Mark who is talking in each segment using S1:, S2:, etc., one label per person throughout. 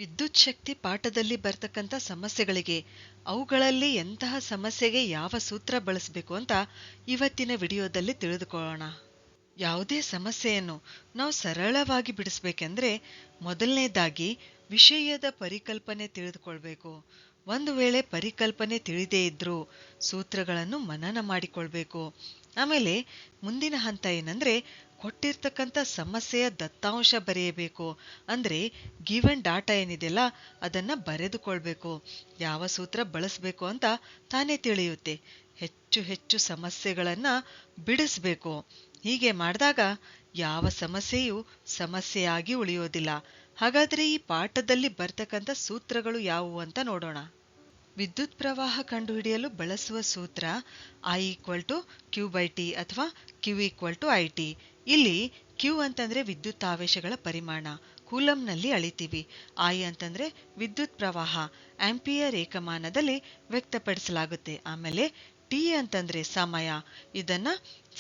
S1: ವಿದ್ಯುತ್ ಶಕ್ತಿ ಪಾಠದಲ್ಲಿ ಬರ್ತಕ್ಕಂಥ ಸಮಸ್ಯೆಗಳಿಗೆ ಅವುಗಳಲ್ಲಿ ಎಂತಹ ಸಮಸ್ಯೆಗೆ ಯಾವ ಸೂತ್ರ ಬಳಸಬೇಕು ಅಂತ ಇವತ್ತಿನ ವಿಡಿಯೋದಲ್ಲಿ ತಿಳಿದುಕೊಳ್ಳೋಣ. ಯಾವುದೇ ಸಮಸ್ಯೆಯನ್ನು ನಾವು ಸರಳವಾಗಿ ಬಿಡಿಸಬೇಕೆಂದ್ರೆ ಮೊದಲನೇದಾಗಿ ವಿಷಯದ ಪರಿಕಲ್ಪನೆ ತಿಳಿದುಕೊಳ್ಬೇಕು. ಒಂದು ವೇಳೆ ಪರಿಕಲ್ಪನೆ ತಿಳಿದೇ ಇದ್ರೂ ಸೂತ್ರಗಳನ್ನು ಮನನ ಮಾಡಿಕೊಳ್ಬೇಕು. ಆಮೇಲೆ ಮುಂದಿನ ಹಂತ ಏನಂದ್ರೆ ಕೊಟ್ಟಿರ್ತಕ್ಕಂಥ ಸಮಸ್ಯೆಯ ದತ್ತಾಂಶ ಬರೆಯಬೇಕು. ಅಂದ್ರೆ ಗಿವನ್ ಡಾಟಾ ಏನಿದೆಯಲ್ಲ ಅದನ್ನ ಬರೆದುಕೊಳ್ಬೇಕು. ಯಾವ ಸೂತ್ರ ಬಳಸಬೇಕು ಅಂತ ತಾನೇ ತಿಳಿಯುತ್ತೆ. ಹೆಚ್ಚು ಹೆಚ್ಚು ಸಮಸ್ಯೆಗಳನ್ನ ಬಿಡಿಸ್ಬೇಕು. ಹೀಗೆ ಮಾಡಿದಾಗ ಯಾವ ಸಮಸ್ಯೆಯೂ ಸಮಸ್ಯೆಯಾಗಿ ಉಳಿಯೋದಿಲ್ಲ. ಹಾಗಾದ್ರೆ ಈ ಪಾಠದಲ್ಲಿ ಬರ್ತಕ್ಕಂಥ ಸೂತ್ರಗಳು ಯಾವುವು ಅಂತ ನೋಡೋಣ. ವಿದ್ಯುತ್ ಪ್ರವಾಹ ಕಂಡುಹಿಡಿಯಲು ಬಳಸುವ ಸೂತ್ರ I=Q/T ಅಥವಾ Q=IT. ಇಲ್ಲಿ Q ಅಂತಂದ್ರೆ ವಿದ್ಯುತ್ ಆವೇಶಗಳ ಪರಿಮಾಣ, ಕೂಲಂನಲ್ಲಿ ಅಳಿತೀವಿ. I ಅಂತಂದ್ರೆ ವಿದ್ಯುತ್ ಪ್ರವಾಹ, ಆಂಪಿಯರ್ ಏಕಮಾನದಲ್ಲಿ ವ್ಯಕ್ತಪಡಿಸಲಾಗುತ್ತೆ. ಆಮೇಲೆ T ಅಂತಂದ್ರೆ ಸಮಯ, ಇದನ್ನ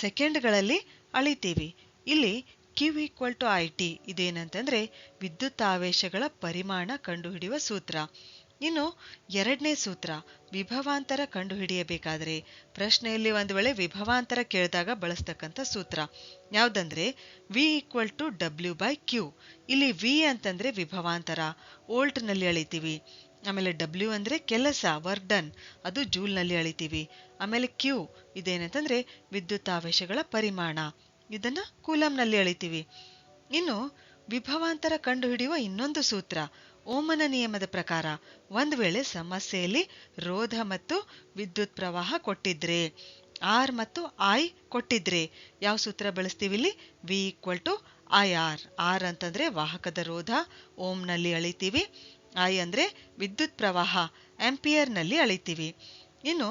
S1: ಸೆಕೆಂಡ್ಗಳಲ್ಲಿ ಅಳಿತೀವಿ. ಇಲ್ಲಿ Q=IT ಇದೇನಂತಂದ್ರೆ ವಿದ್ಯುತ್ ಆವೇಶಗಳ ಪರಿಮಾಣ ಕಂಡುಹಿಡಿಯುವ ಸೂತ್ರ. ಇನ್ನು ಎರಡನೇ ಸೂತ್ರ ವಿಭವಾಂತರ ಕಂಡುಹಿಡಿಯಬೇಕಾದ್ರೆ ಪ್ರಶ್ನೆಯಲ್ಲಿ ಒಂದು ವೇಳೆ ವಿಭವಾಂತರ ಕೇಳಿದಾಗ ಬಳಸ್ತಕ್ಕಂಥ ಸೂತ್ರ ಯಾವುದಂದ್ರೆ V=W/Q. ಇಲ್ಲಿ V ಅಂತಂದ್ರೆ ವಿಭವಾಂತರ, ವೋಲ್ಟ್ನಲ್ಲಿ ಅಳಿತೀವಿ. ಆಮೇಲೆ W ಅಂದ್ರೆ ಕೆಲಸ, ವರ್ಕ್ ಡನ್, ಅದು ಜೂಲ್ನಲ್ಲಿ ಅಳಿತೀವಿ. ಆಮೇಲೆ Q ಇದೇನಂತಂದ್ರೆ ವಿದ್ಯುತ್ ಆವೇಶಗಳ ಪರಿಮಾಣ, ಇದನ್ನ ಕೂಲಂನಲ್ಲಿ ಅಳಿತೀವಿ. ಇನ್ನು ವಿಭವಾಂತರ ಕಂಡುಹಿಡಿಯುವ ಇನ್ನೊಂದು ಸೂತ್ರ ಓಮನ ನಿಯಮದ ಪ್ರಕಾರ ಒಂದು ವೇಳೆ ಸಮಸ್ಯೆಯಲ್ಲಿ ರೋಧ ಮತ್ತು ವಿದ್ಯುತ್ ಪ್ರವಾಹ ಕೊಟ್ಟಿದ್ರೆ, R ಮತ್ತು I ಕೊಟ್ಟಿದ್ರೆ ಯಾವ ಸೂತ್ರ ಬಳಸ್ತೀವಿ? ಇಲ್ಲಿ V=IR. R ಅಂತಂದ್ರೆ ವಾಹಕದ ರೋಧ, ಓಮ್ನಲ್ಲಿ ಅಳಿತೀವಿ. I ಅಂದ್ರೆ ವಿದ್ಯುತ್ ಪ್ರವಾಹ, ಆಂಪಿಯರ್ನಲ್ಲಿ ಅಳಿತೀವಿ. ಇನ್ನು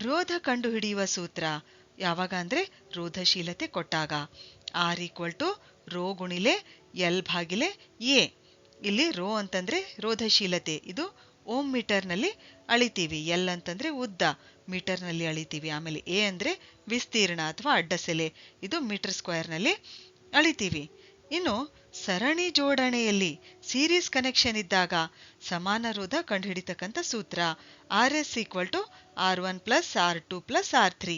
S1: ರೋಧ ಕಂಡುಹಿಡಿಯುವ ಸೂತ್ರ ಯಾವಾಗ ಅಂದ್ರೆ ರೋಧಶೀಲತೆ ಕೊಟ್ಟಾಗ R=ρ×L/A. ಇಲ್ಲಿ ರೋ ಅಂತಂದ್ರೆ ರೋಧಶೀಲತೆ, ಇದು ಓಮ್ ಮೀಟರ್ನಲ್ಲಿ ಅಳಿತೀವಿ. ಎಲ್ ಅಂತಂದ್ರೆ ಉದ್ದ, ಮೀಟರ್ನಲ್ಲಿ ಅಳಿತೀವಿ. ಆಮೇಲೆ ಎ ಅಂದ್ರೆ ವಿಸ್ತೀರ್ಣ ಅಥವಾ ಅಡ್ಡಸೆಲೆ, ಇದು ಮೀಟರ್ ಸ್ಕ್ವೇರ್ನಲ್ಲಿ ಅಳಿತೀವಿ. ಇನ್ನು ಸರಣಿ ಜೋಡಣೆಯಲ್ಲಿ ಸೀರೀಸ್ ಕನೆಕ್ಷನ್ ಇದ್ದಾಗ ಸಮಾನ ರೋಧ ಕಂಡುಹಿಡಿತಕ್ಕಂಥ ಸೂತ್ರ RS=R1+R2+R3.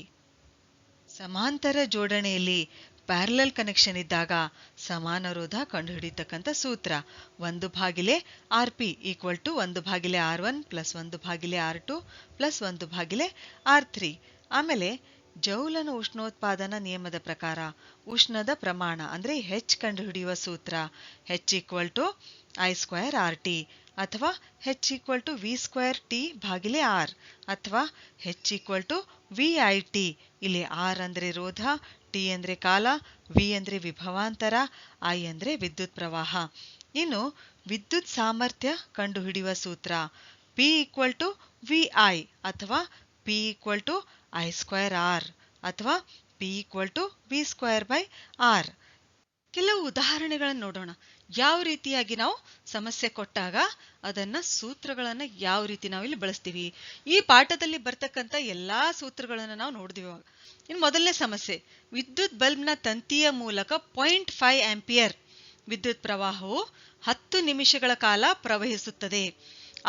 S1: ಸಮಾಂತರ ಜೋಡಣೆಯಲ್ಲಿ ಪ್ಯಾರಲಲ್ ಕನೆಕ್ಷನ್ ಇದ್ದಾಗ ಸಮಾನ ರೋಧ ಕಂಡುಹಿಡಿತಕ್ಕಂಥ ಸೂತ್ರ 1/RP=1/R1+1/R2+1/R3. ಆಮೇಲೆ ಜೌಲನ ಉಷ್ಣೋತ್ಪಾದನಾ ನಿಯಮದ ಪ್ರಕಾರ ಉಷ್ಣದ ಪ್ರಮಾಣ ಅಂದ್ರೆ H ಕಂಡುಹಿಡಿಯುವ ಸೂತ್ರ H=I²RT ಅಥವಾ H=V²T/R ಅಥವಾ H=VIT. ಇಲ್ಲಿ R ಅಂದ್ರೆ ರೋಧ, T ಅಂದ್ರೆ ಕಾಲ, V ಅಂದ್ರೆ ವಿಭವಾಂತರ, I ಅಂದ್ರೆ ವಿದ್ಯುತ್ ಪ್ರವಾಹ. ಇನ್ನು ವಿದ್ಯುತ್ ಸಾಮರ್ಥ್ಯ ಕಂಡುಹಿಡಿಯುವ ಸೂತ್ರ P=VI ಅಥವಾ P=I²R ಅಥವಾ P=V²/R. ಕೆಲವು ಉದಾಹರಣೆಗಳನ್ನು ನೋಡೋಣ. ಯಾವ ರೀತಿಯಾಗಿ ನಾವು ಸಮಸ್ಯೆ ಕೊಟ್ಟಾಗ ಅದನ್ನ ಸೂತ್ರಗಳನ್ನ ಯಾವ ರೀತಿ ನಾವು ಇಲ್ಲಿ ಬಳಸ್ತೀವಿ. ಈ ಪಾಠದಲ್ಲಿ ಬರ್ತಕ್ಕಂಥ ಎಲ್ಲಾ ಸೂತ್ರಗಳನ್ನ ನಾವು ನೋಡಿದ್ವಿ. ಇನ್ನು ಮೊದಲನೇ ಸಮಸ್ಯೆ, ವಿದ್ಯುತ್ ಬಲ್ಬ್ನ ತಂತಿಯ ಮೂಲಕ 0.5 ಆಂಪಿಯರ್ ವಿದ್ಯುತ್ ಪ್ರವಾಹವು 10 ನಿಮಿಷಗಳ ಕಾಲ ಪ್ರವಹಿಸುತ್ತದೆ.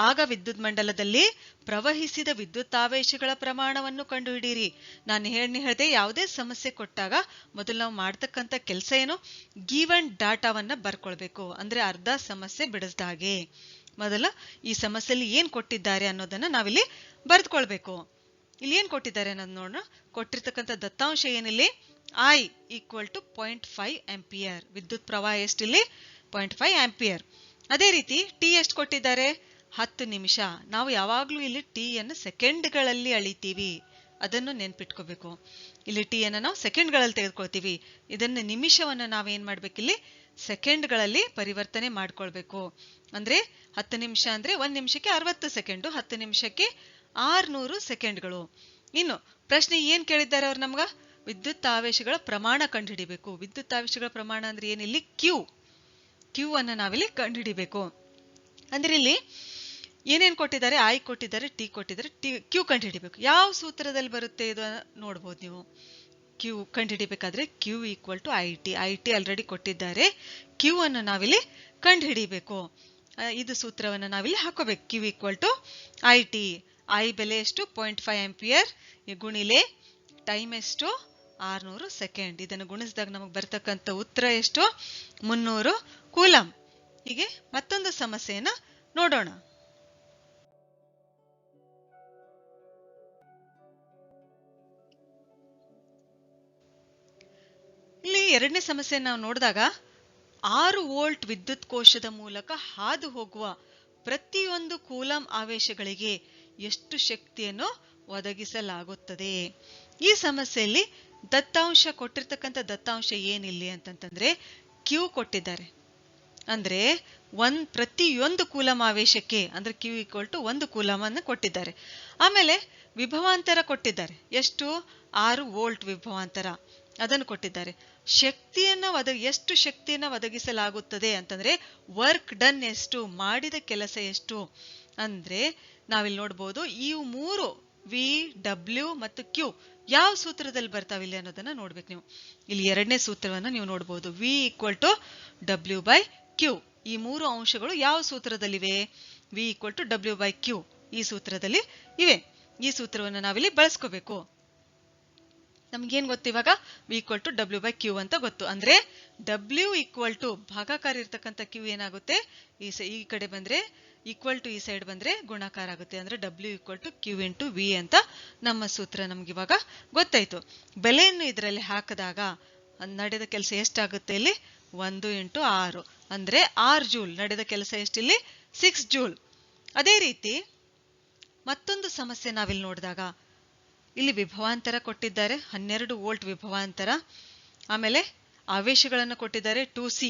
S1: ಆಗ ವಿದ್ಯುತ್ ಮಂಡಲದಲ್ಲಿ ಪ್ರವಹಿಸಿದ ವಿದ್ಯುತ್ತಾವೇಶಗಳ ಪ್ರಮಾಣವನ್ನು ಕಂಡುಹಿಡಿಯಿರಿ. ನಾನು ಹೇಳಿದೆ ಯಾವುದೇ ಸಮಸ್ಯೆ ಕೊಟ್ಟಾಗ ಮೊದಲು ನಾವು ಮಾಡ್ತಕ್ಕಂಥ ಕೆಲಸ ಏನು, ಗಿವನ್ ಡಾಟಾವನ್ನ ಬರ್ಕೊಳ್ಬೇಕು. ಅಂದ್ರೆ ಅರ್ಧ ಸಮಸ್ಯೆ ಬಿಡಿಸ್ದ ಹಾಗೆ ಮೊದಲು ಈ ಸಮಸ್ಯೆಯಲ್ಲಿ ಏನ್ ಕೊಟ್ಟಿದ್ದಾರೆ ಅನ್ನೋದನ್ನ ನಾವಿಲ್ಲಿ ಬರೆದುಕೊಳ್ಬೇಕು. ಇಲ್ಲಿ ಏನ್ ಕೊಟ್ಟಿದ್ದಾರೆ ಅನ್ನೋದು ನೋಡೋಣ. ಕೊಟ್ಟಿರ್ತಕ್ಕಂಥ ದತ್ತಾಂಶ ಏನಿಲ್ಲಿ I=0.5 ಆಂಪಿಯರ್. ವಿದ್ಯುತ್ ಪ್ರವಾಹ ಎಷ್ಟಿಲ್ಲಿ 0.5 ಆಂಪಿಯರ್. ಅದೇ ರೀತಿ ಟಿ ಎಷ್ಟು ಕೊಟ್ಟಿದ್ದಾರೆ? 10 ನಿಮಿಷ. ನಾವು ಯಾವಾಗ್ಲೂ ಇಲ್ಲಿ ಟಿ ಅನ್ನು ಸೆಕೆಂಡ್ಗಳಲ್ಲಿ ಅಳಿತೀವಿ, ಅದನ್ನು ನೆನ್ಪಿಟ್ಕೋಬೇಕು. ಇಲ್ಲಿ ಟಿ ಅನ್ನು ನಾವು ಸೆಕೆಂಡ್ಗಳಲ್ಲಿ ತೆಗೆದುಕೊಳ್ತೀವಿ. ಇದನ್ನ ನಿಮಿಷವನ್ನ ನಾವೇನ್ ಮಾಡ್ಬೇಕಿಲ್ಲಿ ಸೆಕೆಂಡ್ಗಳಲ್ಲಿ ಪರಿವರ್ತನೆ ಮಾಡ್ಕೊಳ್ಬೇಕು. ಅಂದ್ರೆ 10 ನಿಮಿಷ ಅಂದ್ರೆ 1 ನಿಮಿಷಕ್ಕೆ 60 ಸೆಕೆಂಡು, 10 ನಿಮಿಷಕ್ಕೆ 600 ಸೆಕೆಂಡ್ಗಳು. ಇನ್ನು ಪ್ರಶ್ನೆ ಏನ್ ಕೇಳಿದ್ದಾರೆ ಅವ್ರು ನಮ್ಗ? ವಿದ್ಯುತ್ ಆವೇಶಗಳ ಪ್ರಮಾಣ ಕಂಡುಹಿಡಿಬೇಕು. ವಿದ್ಯುತ್ ಆವೇಶಗಳ ಪ್ರಮಾಣ ಅಂದ್ರೆ ಏನಿಲ್ಲಿ ಕ್ಯೂ ಅನ್ನ ನಾವಿಲ್ಲಿ ಕಂಡುಹಿಡಿಬೇಕು. ಅಂದ್ರೆ ಇಲ್ಲಿ ಏನೇನ್ ಕೊಟ್ಟಿದ್ದಾರೆ? I ಕೊಟ್ಟಿದ್ದಾರೆ, ಟಿ ಕೊಟ್ಟಿದ್ದಾರೆ, ಕ್ಯೂ ಕಂಡುಹಿಡಿಬೇಕು. ಯಾವ ಸೂತ್ರದಲ್ಲಿ ಬರುತ್ತೆ ಇದು ನೋಡ್ಬೋದು ನೀವು. ಕ್ಯೂ ಕಂಡುಹಿಡಿಬೇಕಾದ್ರೆ Q=IT. IT ಆಲ್ರೆಡಿ ಕೊಟ್ಟಿದ್ದಾರೆ. ಕ್ಯೂ ಅನ್ನು ನಾವಿಲ್ಲಿ ಕಂಡುಹಿಡಿಬೇಕು. ಇದು ಸೂತ್ರವನ್ನು ನಾವಿಲ್ಲಿ ಹಾಕೋಬೇಕು. Q = IT. ಐ ಬೆಲೆ ಎಷ್ಟು 0.5 ಆಂಪಿಯರ್ ಗುಣಿಲೆ ಟೈಮ್ ಎಷ್ಟು 600 ಸೆಕೆಂಡ್. ಇದನ್ನು ಗುಣಿಸಿದಾಗ ನಮಗೆ ಬರ್ತಕ್ಕಂಥ ಉತ್ತರ ಎಷ್ಟು 300 ಕೂಲಂಬ್. ಹೀಗೆ ಮತ್ತೊಂದು ಸಮಸ್ಯೆಯನ್ನ ನೋಡೋಣ. ಇಲ್ಲಿ ಎರಡನೇ ಸಮಸ್ಯೆ ನಾವು ನೋಡಿದಾಗ 6 ವೋಲ್ಟ್ ವಿದ್ಯುತ್ ಕೋಶದ ಮೂಲಕ ಹಾದು ಹೋಗುವ ಪ್ರತಿಯೊಂದು ಕೂಲಂಬ್ ಆವೇಶಗಳಿಗೆ ಎಷ್ಟು ಶಕ್ತಿಯನ್ನು ಒದಗಿಸಲಾಗುತ್ತದೆ. ಈ ಸಮಸ್ಯೆಯಲ್ಲಿ ದತ್ತಾಂಶ ಕೊಟ್ಟಿರ್ತಕ್ಕಂಥ ದತ್ತಾಂಶ ಏನಿಲ್ಲ ಅಂತಂತಂದ್ರೆ Q ಕೊಟ್ಟಿದ್ದಾರೆ. ಅಂದ್ರೆ ಪ್ರತಿಯೊಂದು ಕೂಲಂಬ್ ಆವೇಶಕ್ಕೆ ಅಂದ್ರೆ Q = 1 ಕೂಲಂಬ್ ಅನ್ನು ಕೊಟ್ಟಿದ್ದಾರೆ. ಆಮೇಲೆ ವಿಭವಾಂತರ ಕೊಟ್ಟಿದ್ದಾರೆ. ಎಷ್ಟು 6 ವೋಲ್ಟ್ ವಿಭವಾಂತರ ಅದನ್ನು ಕೊಟ್ಟಿದ್ದಾರೆ. ಎಷ್ಟು ಶಕ್ತಿಯನ್ನ ಒದಗಿಸಲಾಗುತ್ತದೆ ಅಂತಂದ್ರೆ ವರ್ಕ್ ಡನ್ ಎಷ್ಟು, ಮಾಡಿದ ಕೆಲಸ ಎಷ್ಟು ಅಂದ್ರೆ ನಾವಿಲ್ಲಿ ನೋಡ್ಬೋದು. ಈ 3 V, W ಮತ್ತು Q ಯಾವ ಸೂತ್ರದಲ್ಲಿ ಬರ್ತಾವಿಲ್ಲ ಅನ್ನೋದನ್ನ ನೋಡ್ಬೇಕು ನೀವು. ಇಲ್ಲಿ ಎರಡನೇ ಸೂತ್ರವನ್ನ ನೀವು ನೋಡ್ಬೋದು. V = W/Q. ಈ 3 ಅಂಶಗಳು ಯಾವ ಸೂತ್ರದಲ್ಲಿವೆ? V = W/Q ಈ ಸೂತ್ರದಲ್ಲಿ ಇವೆ. ಈ ಸೂತ್ರವನ್ನು ನಾವಿಲ್ಲಿ ಬಳಸ್ಕೋಬೇಕು. ನಮ್ಗೇನ್ ಗೊತ್ತು ಇವಾಗ? V = W/Q ಅಂತ ಗೊತ್ತು. ಅಂದ್ರೆ W = ಭಾಗಾಕಾರ ಇರ್ತಕ್ಕಂಥ Q ಏನಾಗುತ್ತೆ, ಈ ಕಡೆ ಬಂದ್ರೆ ಈಕ್ವಲ್ ಟು ಈ ಸೈಡ್ ಬಂದ್ರೆ ಗುಣಾಕಾರ ಆಗುತ್ತೆ. ಅಂದ್ರೆ W = Q × V ಅಂತ ನಮ್ಮ ಸೂತ್ರ ನಮ್ಗೆ ಇವಾಗ ಗೊತ್ತಾಯ್ತು. ಬೆಲೆಯನ್ನು ಇದರಲ್ಲಿ ಹಾಕಿದಾಗ ನಡೆದ ಕೆಲಸ ಎಷ್ಟಾಗುತ್ತೆ? ಇಲ್ಲಿ 1 × 6 ಅಂದ್ರೆ 6 ಜೂಲ್. ನಡೆದ ಕೆಲಸ ಎಷ್ಟಿಲ್ಲಿ 6 ಜೂಲ್. ಅದೇ ರೀತಿ ಮತ್ತೊಂದು ಸಮಸ್ಯೆ ನಾವಿಲ್ಲಿ ನೋಡಿದಾಗ ಇಲ್ಲಿ ವಿಭವಾಂತರ ಕೊಟ್ಟಿದ್ದಾರೆ 12 ವೋಲ್ಟ್ ವಿಭವಾಂತರ. ಆಮೇಲೆ ಆವೇಶಗಳನ್ನು ಕೊಟ್ಟಿದ್ದಾರೆ 2C.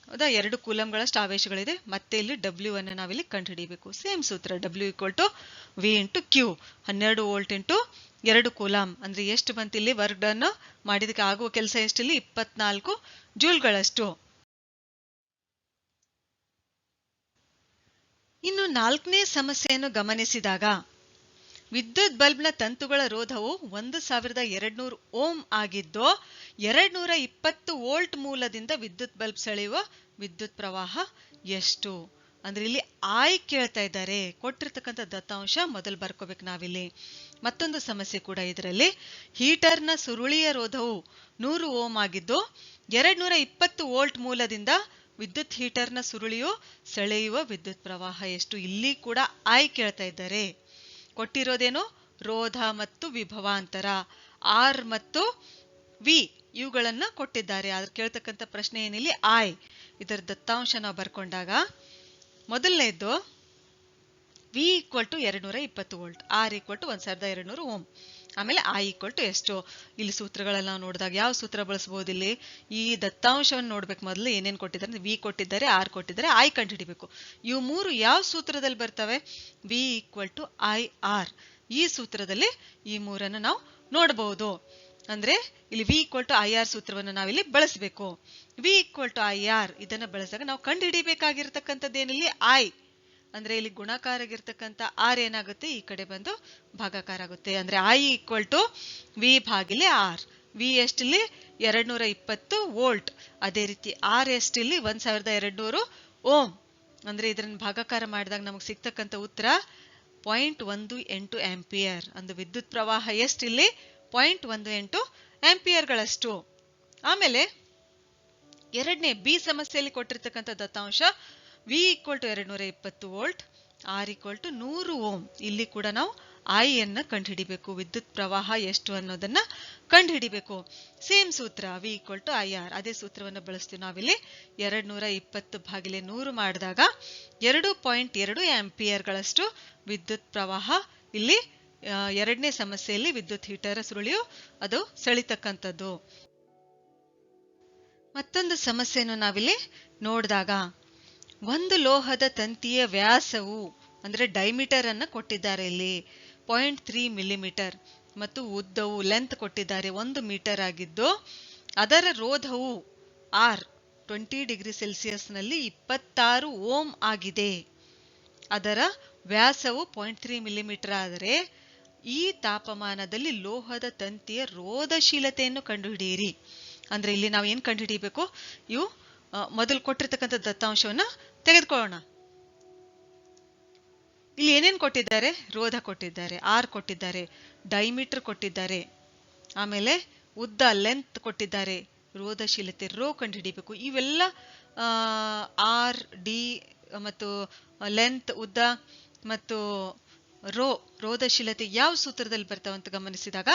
S1: ಹೌದಾ? 2 ಕೂಲಂಬ್ಗಳಷ್ಟು ಆವೇಶಗಳಿದೆ. ಮತ್ತೆ ಇಲ್ಲಿ W ಅನ್ನು ನಾವಿಲ್ಲಿ ಕಂಡುಹಿಡಿಯಬೇಕು. ಸೇಮ್ ಸೂತ್ರ. W = V × Q. 12 volt × 2 coulomb ಅಂದ್ರೆ ಎಷ್ಟು ಬಂತು ಇಲ್ಲಿ? ವರ್ಕ್ ಡನ್ ಮಾಡಿದಕ್ಕೆ ಆಗುವ ಕೆಲಸ ಎಷ್ಟಿಲ್ಲಿ 24 ಜೂಲ್ಗಳಷ್ಟು. ಇನ್ನು 4ನೇ ಸಮಸ್ಯೆಯನ್ನು ಗಮನಿಸಿದಾಗ ವಿದ್ಯುತ್ ಬಲ್ಬ್ನ ತಂತುಗಳ ರೋಧವು 1200 ಓಮ್ ಆಗಿದ್ದು 220 ವೋಲ್ಟ್ ಮೂಲದಿಂದ ವಿದ್ಯುತ್ ಬಲ್ಬ್ ಸೆಳೆಯುವ ವಿದ್ಯುತ್ ಪ್ರವಾಹ ಎಷ್ಟು? ಅಂದ್ರೆ ಇಲ್ಲಿ I ಕೇಳ್ತಾ ಇದ್ದಾರೆ. ಕೊಟ್ಟಿರ್ತಕ್ಕಂಥ ದತ್ತಾಂಶ ಮೊದಲು ಬರ್ಕೋಬೇಕು ನಾವಿಲ್ಲಿ. ಮತ್ತೊಂದು ಸಮಸ್ಯೆ ಕೂಡ ಇದರಲ್ಲಿ. ಹೀಟರ್ನ ಸುರುಳಿಯ ರೋಧವು 100 ಓಮ್ ಆಗಿದ್ದು 220 ವೋಲ್ಟ್ ಮೂಲದಿಂದ ವಿದ್ಯುತ್ ಹೀಟರ್ನ ಸುರುಳಿಯು ಸೆಳೆಯುವ ವಿದ್ಯುತ್ ಪ್ರವಾಹ ಎಷ್ಟು? ಇಲ್ಲಿ ಕೂಡ I ಕೇಳ್ತಾ ಇದ್ದಾರೆ. ಕೊಟ್ಟಿರೋದೇನು? ರೋಧ ಮತ್ತು ವಿಭವಾಂತರ R ಮತ್ತು V ಇವುಗಳನ್ನ ಕೊಟ್ಟಿದ್ದಾರೆ. ಆದ್ರೆ ಕೇಳ್ತಕ್ಕಂಥ ಪ್ರಶ್ನೆ ಏನಿಲ್ಲಿ I. ಇದರ ದತ್ತಾಂಶ ನಾವು ಬರ್ಕೊಂಡಾಗ ಮೊದಲನೇದು V = 220 ವೋಲ್ಟ್, R = 1200 ಓಮ್. ಆಮೇಲೆ I = ಎಷ್ಟು? ಇಲ್ಲಿ ಸೂತ್ರಗಳೆಲ್ಲ ನಾವು ನೋಡಿದಾಗ ಯಾವ ಸೂತ್ರ ಬಳಸಬಹುದು? ಇಲ್ಲಿ ಈ ದತ್ತಾಂಶವನ್ನು ನೋಡ್ಬೇಕು. ಮೊದಲು ಏನೇನು ಕೊಟ್ಟಿದ್ದಾರೆ? V ಕೊಟ್ಟಿದ್ದಾರೆ, R ಕೊಟ್ಟಿದ್ದಾರೆ, I ಕಂಡುಹಿಡಿಬೇಕು. ಇವು 3 ಯಾವ ಸೂತ್ರದಲ್ಲಿ ಬರ್ತವೆ? V = IR. ಈ ಸೂತ್ರದಲ್ಲಿ ಈ 3ಅನ್ನು ನಾವು ನೋಡಬಹುದು. ಅಂದ್ರೆ ಇಲ್ಲಿ V = IR ಸೂತ್ರವನ್ನು ನಾವಿಲ್ಲಿ ಬಳಸಬೇಕು. V = IR ಇದನ್ನ ಬಳಸಿದಾಗ ನಾವು ಕಂಡುಹಿಡಿಬೇಕಾಗಿರ್ತಕ್ಕಂಥದ್ದೇನಿಲ್ಲಿ I. ಅಂದ್ರೆ ಇಲ್ಲಿ ಗುಣಾಕಾರಾಗಿರ್ತಕ್ಕಂಥ R ಏನಾಗುತ್ತೆ? ಈ ಕಡೆ ಬಂದು ಭಾಗಾಕಾರ ಆಗುತ್ತೆ. ಅಂದ್ರೆ I = V/R. V ಎಷ್ಟಿಲ್ಲಿ 220 volt. ಅದೇ ರೀತಿ R ಎಷ್ಟಿಲ್ಲಿ 1200 ಓಮ್. ಅಂದ್ರೆ ಇದನ್ನ ಭಾಗಾಕಾರ ಮಾಡಿದಾಗ ನಮಗೆ ಸಿಗ್ತಕ್ಕಂಥ ಉತ್ತರ 0.18 ಆಂಪಿಯರ್. ಅಂದ್ರೆ ವಿದ್ಯುತ್ ಪ್ರವಾಹ ಎಷ್ಟಿಲ್ಲಿ 0.18 ಆಂಪಿಯರ್ಗಳಷ್ಟು. ಆಮೇಲೆ ಎರಡನೇ ಬಿ ಸಮಸ್ಯೆಯಲ್ಲಿ ಕೊಟ್ಟಿರ್ತಕ್ಕಂಥ ದತ್ತಾಂಶ V = 220 ವೋಲ್ಟ್, R = 100 ಓಮ್. ಇಲ್ಲಿ ಕೂಡ ನಾವು I ಅನ್ನ ಕಂಡುಹಿಡಿಬೇಕು. ವಿದ್ಯುತ್ ಪ್ರವಾಹ ಎಷ್ಟು ಅನ್ನೋದನ್ನ ಕಂಡುಹಿಡಿಬೇಕು. ಸೇಮ್ ಸೂತ್ರ V = IR. ಅದೇ ಸೂತ್ರವನ್ನು ಬಳಸ್ತೀವಿ ನಾವಿಲ್ಲಿ. 220/100 ಮಾಡಿದಾಗ 2.2 ಆಂಪಿಯರ್ಗಳಷ್ಟು ವಿದ್ಯುತ್ ಪ್ರವಾಹ ಇಲ್ಲಿ ಎರಡನೇ ಸಮಸ್ಯೆಯಲ್ಲಿ ವಿದ್ಯುತ್ ಹೀಟರ್ ಸುರುಳಿಯು ಅದು ಸೆಳಿತಕ್ಕಂಥದ್ದು. ಮತ್ತೊಂದು ಸಮಸ್ಯೆಯನ್ನು ನಾವಿಲ್ಲಿ ನೋಡಿದಾಗ ಒಂದು ಲೋಹದ ತಂತಿಯ ವ್ಯಾಸವು ಅಂದ್ರೆ ಡೈಮೀಟರ್ ಅನ್ನ ಕೊಟ್ಟಿದ್ದಾರೆ. ಇಲ್ಲಿ 0.3 ಮಿಲಿಮೀಟರ್ ಮತ್ತು ಉದ್ದವು ಲೆಂತ್ ಕೊಟ್ಟಿದ್ದಾರೆ 1 ಮೀಟರ್ ಆಗಿದ್ದು ಅದರ ರೋಧವು R 20 ಡಿಗ್ರಿ ಸೆಲ್ಸಿಯಸ್ ನಲ್ಲಿ 26 ಓಮ್ ಆಗಿದೆ. ಅದರ ವ್ಯಾಸವು 0.3 ಮಿಲಿಮೀಟರ್ ಆದರೆ ಈ ತಾಪಮಾನದಲ್ಲಿ ಲೋಹದ ತಂತಿಯ ರೋಧಶೀಲತೆಯನ್ನು ಕಂಡುಹಿಡಿಯಿರಿ. ಅಂದ್ರೆ ಇಲ್ಲಿ ನಾವು ಏನು ಕಂಡುಹಿಡಿಯಬೇಕು? ಇವು ಮೊದಲು ಕೊಟ್ಟಿರ್ತಕ್ಕಂಥ ದತ್ತಾಂಶವನ್ನ ತೆಗೆದುಕೊಳ್ಳೋಣ. ಇಲ್ಲಿ ಏನೇನು ಕೊಟ್ಟಿದ್ದಾರೆ? ರೋಧ ಕೊಟ್ಟಿದ್ದಾರೆ, ಆರ್ ಕೊಟ್ಟಿದ್ದಾರೆ, ಡೈಮೀಟರ್ ಕೊಟ್ಟಿದ್ದಾರೆ, ಆಮೇಲೆ ಉದ್ದ ಲೆಂತ್ ಕೊಟ್ಟಿದ್ದಾರೆ, ರೋಧಶೀಲತೆ ರೋ ಕಂಡುಹಿಡಿಬೇಕು. ಇವೆಲ್ಲ ಆರ್, ಡಿ ಮತ್ತು ಲೆಂತ್ ಉದ್ದ ಮತ್ತು ರೋಧಶೀಲತೆ ಯಾವ ಸೂತ್ರದಲ್ಲಿ ಬರ್ತಾವಂತ ಗಮನಿಸಿದಾಗ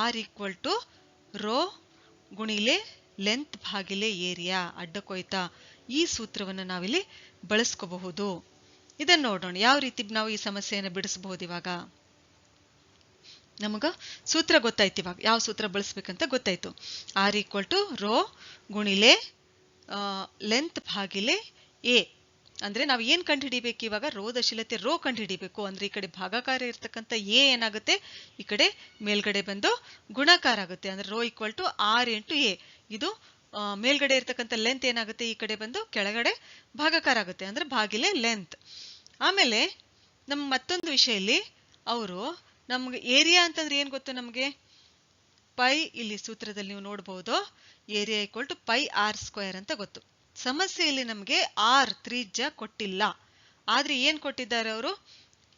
S1: ಆರ್ ಈಕ್ವಲ್ ಟು ರೋ ಗುಣಿಲೆ ಲೆಂತ್ ಭಾಗಿಲೆ ಏರಿಯಾ ಅಡ್ಡಕೊಯ್ತ, ಈ ಸೂತ್ರವನ್ನು ನಾವಿಲ್ಲಿ ಬಳಸ್ಕೋಬಹುದು. ಇದನ್ನು ನೋಡೋಣ ಯಾವ ರೀತಿ ನಾವು ಈ ಸಮಸ್ಯೆಯನ್ನು ಬಿಡಿಸಬಹುದು. ಇವಾಗ ನಮಗ ಸೂತ್ರ ಗೊತ್ತಾಯ್ತು, ಇವಾಗ ಯಾವ ಸೂತ್ರ ಬಳಸ್ಬೇಕಂತ ಗೊತ್ತಾಯ್ತು. ಆರ್ ಈಕ್ವಲ್ ಟು ರೋ ಗುಣಿಲೆ ಲೆಂತ್ ಭಾಗಿಲೆ ಎ. ಅಂದ್ರೆ ನಾವು ಏನ್ ಕಂಡು ಹಿಡಿಬೇಕು ಇವಾಗ? ರೋಧಶೀಲತೆ ರೋ ಕಂಡು ಹಿಡಿಬೇಕು. ಅಂದ್ರೆ ಈ ಕಡೆ ಭಾಗಾಕಾರ ಇರ್ತಕ್ಕಂಥ ಎ ಏನಾಗುತ್ತೆ, ಈ ಕಡೆ ಮೇಲ್ಗಡೆ ಬಂದು ಗುಣಾಕಾರ ಆಗುತ್ತೆ. ಅಂದ್ರೆ rho equal to R into A. ಇದು ಮೇಲ್ಗಡೆ ಇರ್ತಕ್ಕಂಥ ಲೆಂತ್ ಏನಾಗುತ್ತೆ, ಈ ಕಡೆ ಬಂದು ಕೆಳಗಡೆ ಭಾಗಾಕಾರ ಆಗುತ್ತೆ, ಅಂದ್ರೆ ಭಾಗಿಲೆ ಲೆಂತ್. ಆಮೇಲೆ ನಮ್ಮ ಮತ್ತೊಂದು ವಿಷಯಲ್ಲಿ ಅವರು ನಮ್ಗೆ ಏರಿಯಾ ಅಂತಂದ್ರೆ ಏನ್ ಗೊತ್ತು ನಮ್ಗೆ? ಪೈ, ಇಲ್ಲಿ ಸೂತ್ರದಲ್ಲಿ ನೀವು ನೋಡಬಹುದು area equal to pi R square ಅಂತ ಗೊತ್ತು. ಸಮಸ್ಯೆಯಲ್ಲಿ ನಮಗೆ ಆರ್ ತ್ರಿಜ್ಯ ಕೊಟ್ಟಿಲ್ಲ, ಆದ್ರೆ ಏನ್ ಕೊಟ್ಟಿದ್ದಾರೆ ಅವರು?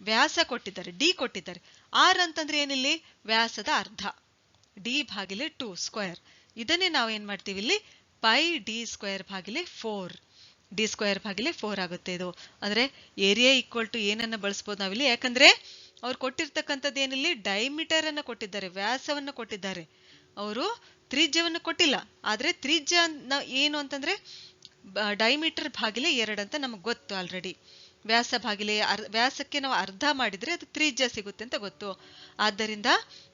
S1: ವ್ಯಾಸ ಕೊಟ್ಟಿದ್ದಾರೆ, ಡಿ ಕೊಟ್ಟಿದ್ದಾರೆ. ಆರ್ ಅಂತಂದ್ರೆ ಏನಿಲ್ಲಿ? ವ್ಯಾಸದ ಅರ್ಧ, ಡಿ ಭಾಗಿಲೆ 2 ಸ್ಕ್ವೇರ್. ಇದನ್ನೇ ನಾವು ಏನ್ ಮಾಡ್ತೀವಿ ಇಲ್ಲಿ? ಪೈ ಡಿ ಸ್ಕ್ವೇರ್ ಭಾಗಿಲೆ 4, ಡಿ ಸ್ಕ್ವೇರ್ ಭಾಗಿಲೆ 4 ಆಗುತ್ತೆ ಇದು. ಅಂದ್ರೆ ಏರಿಯಾ ಈಕ್ವಲ್ ಟು ಏನನ್ನ ಬಳಸ್ಬೋದು ನಾವಿಲ್ಲಿ? ಯಾಕಂದ್ರೆ ಅವ್ರು ಕೊಟ್ಟಿರ್ತಕ್ಕಂಥದ್ದು ಏನಿಲ್ಲಿ? ಡೈಮೀಟರ್ ಅನ್ನ ಕೊಟ್ಟಿದ್ದಾರೆ, ವ್ಯಾಸವನ್ನ ಕೊಟ್ಟಿದ್ದಾರೆ, ಅವರು ತ್ರಿಜ್ಯವನ್ನು ಕೊಟ್ಟಿಲ್ಲ. ಆದ್ರೆ ತ್ರಿಜ್ಯ ಏನು ಅಂತಂದ್ರೆ ಡೈಮೀಟರ್ ಭಾಗಿಲೆ 2 ಅಂತ ನಮಗೆ ಗೊತ್ತು ಆಲ್ರೆಡಿ. ವ್ಯಾಸ ಭಾಗಿಲೆ ವ್ಯಾಸಕ್ಕೆ ನಾವು ಅರ್ಧ ಮಾಡಿದ್ರೆ ಅದು ತ್ರಿಜ್ಯ ಸಿಗುತ್ತೆ ಅಂತ ಗೊತ್ತು. ಆದ್ದರಿಂದ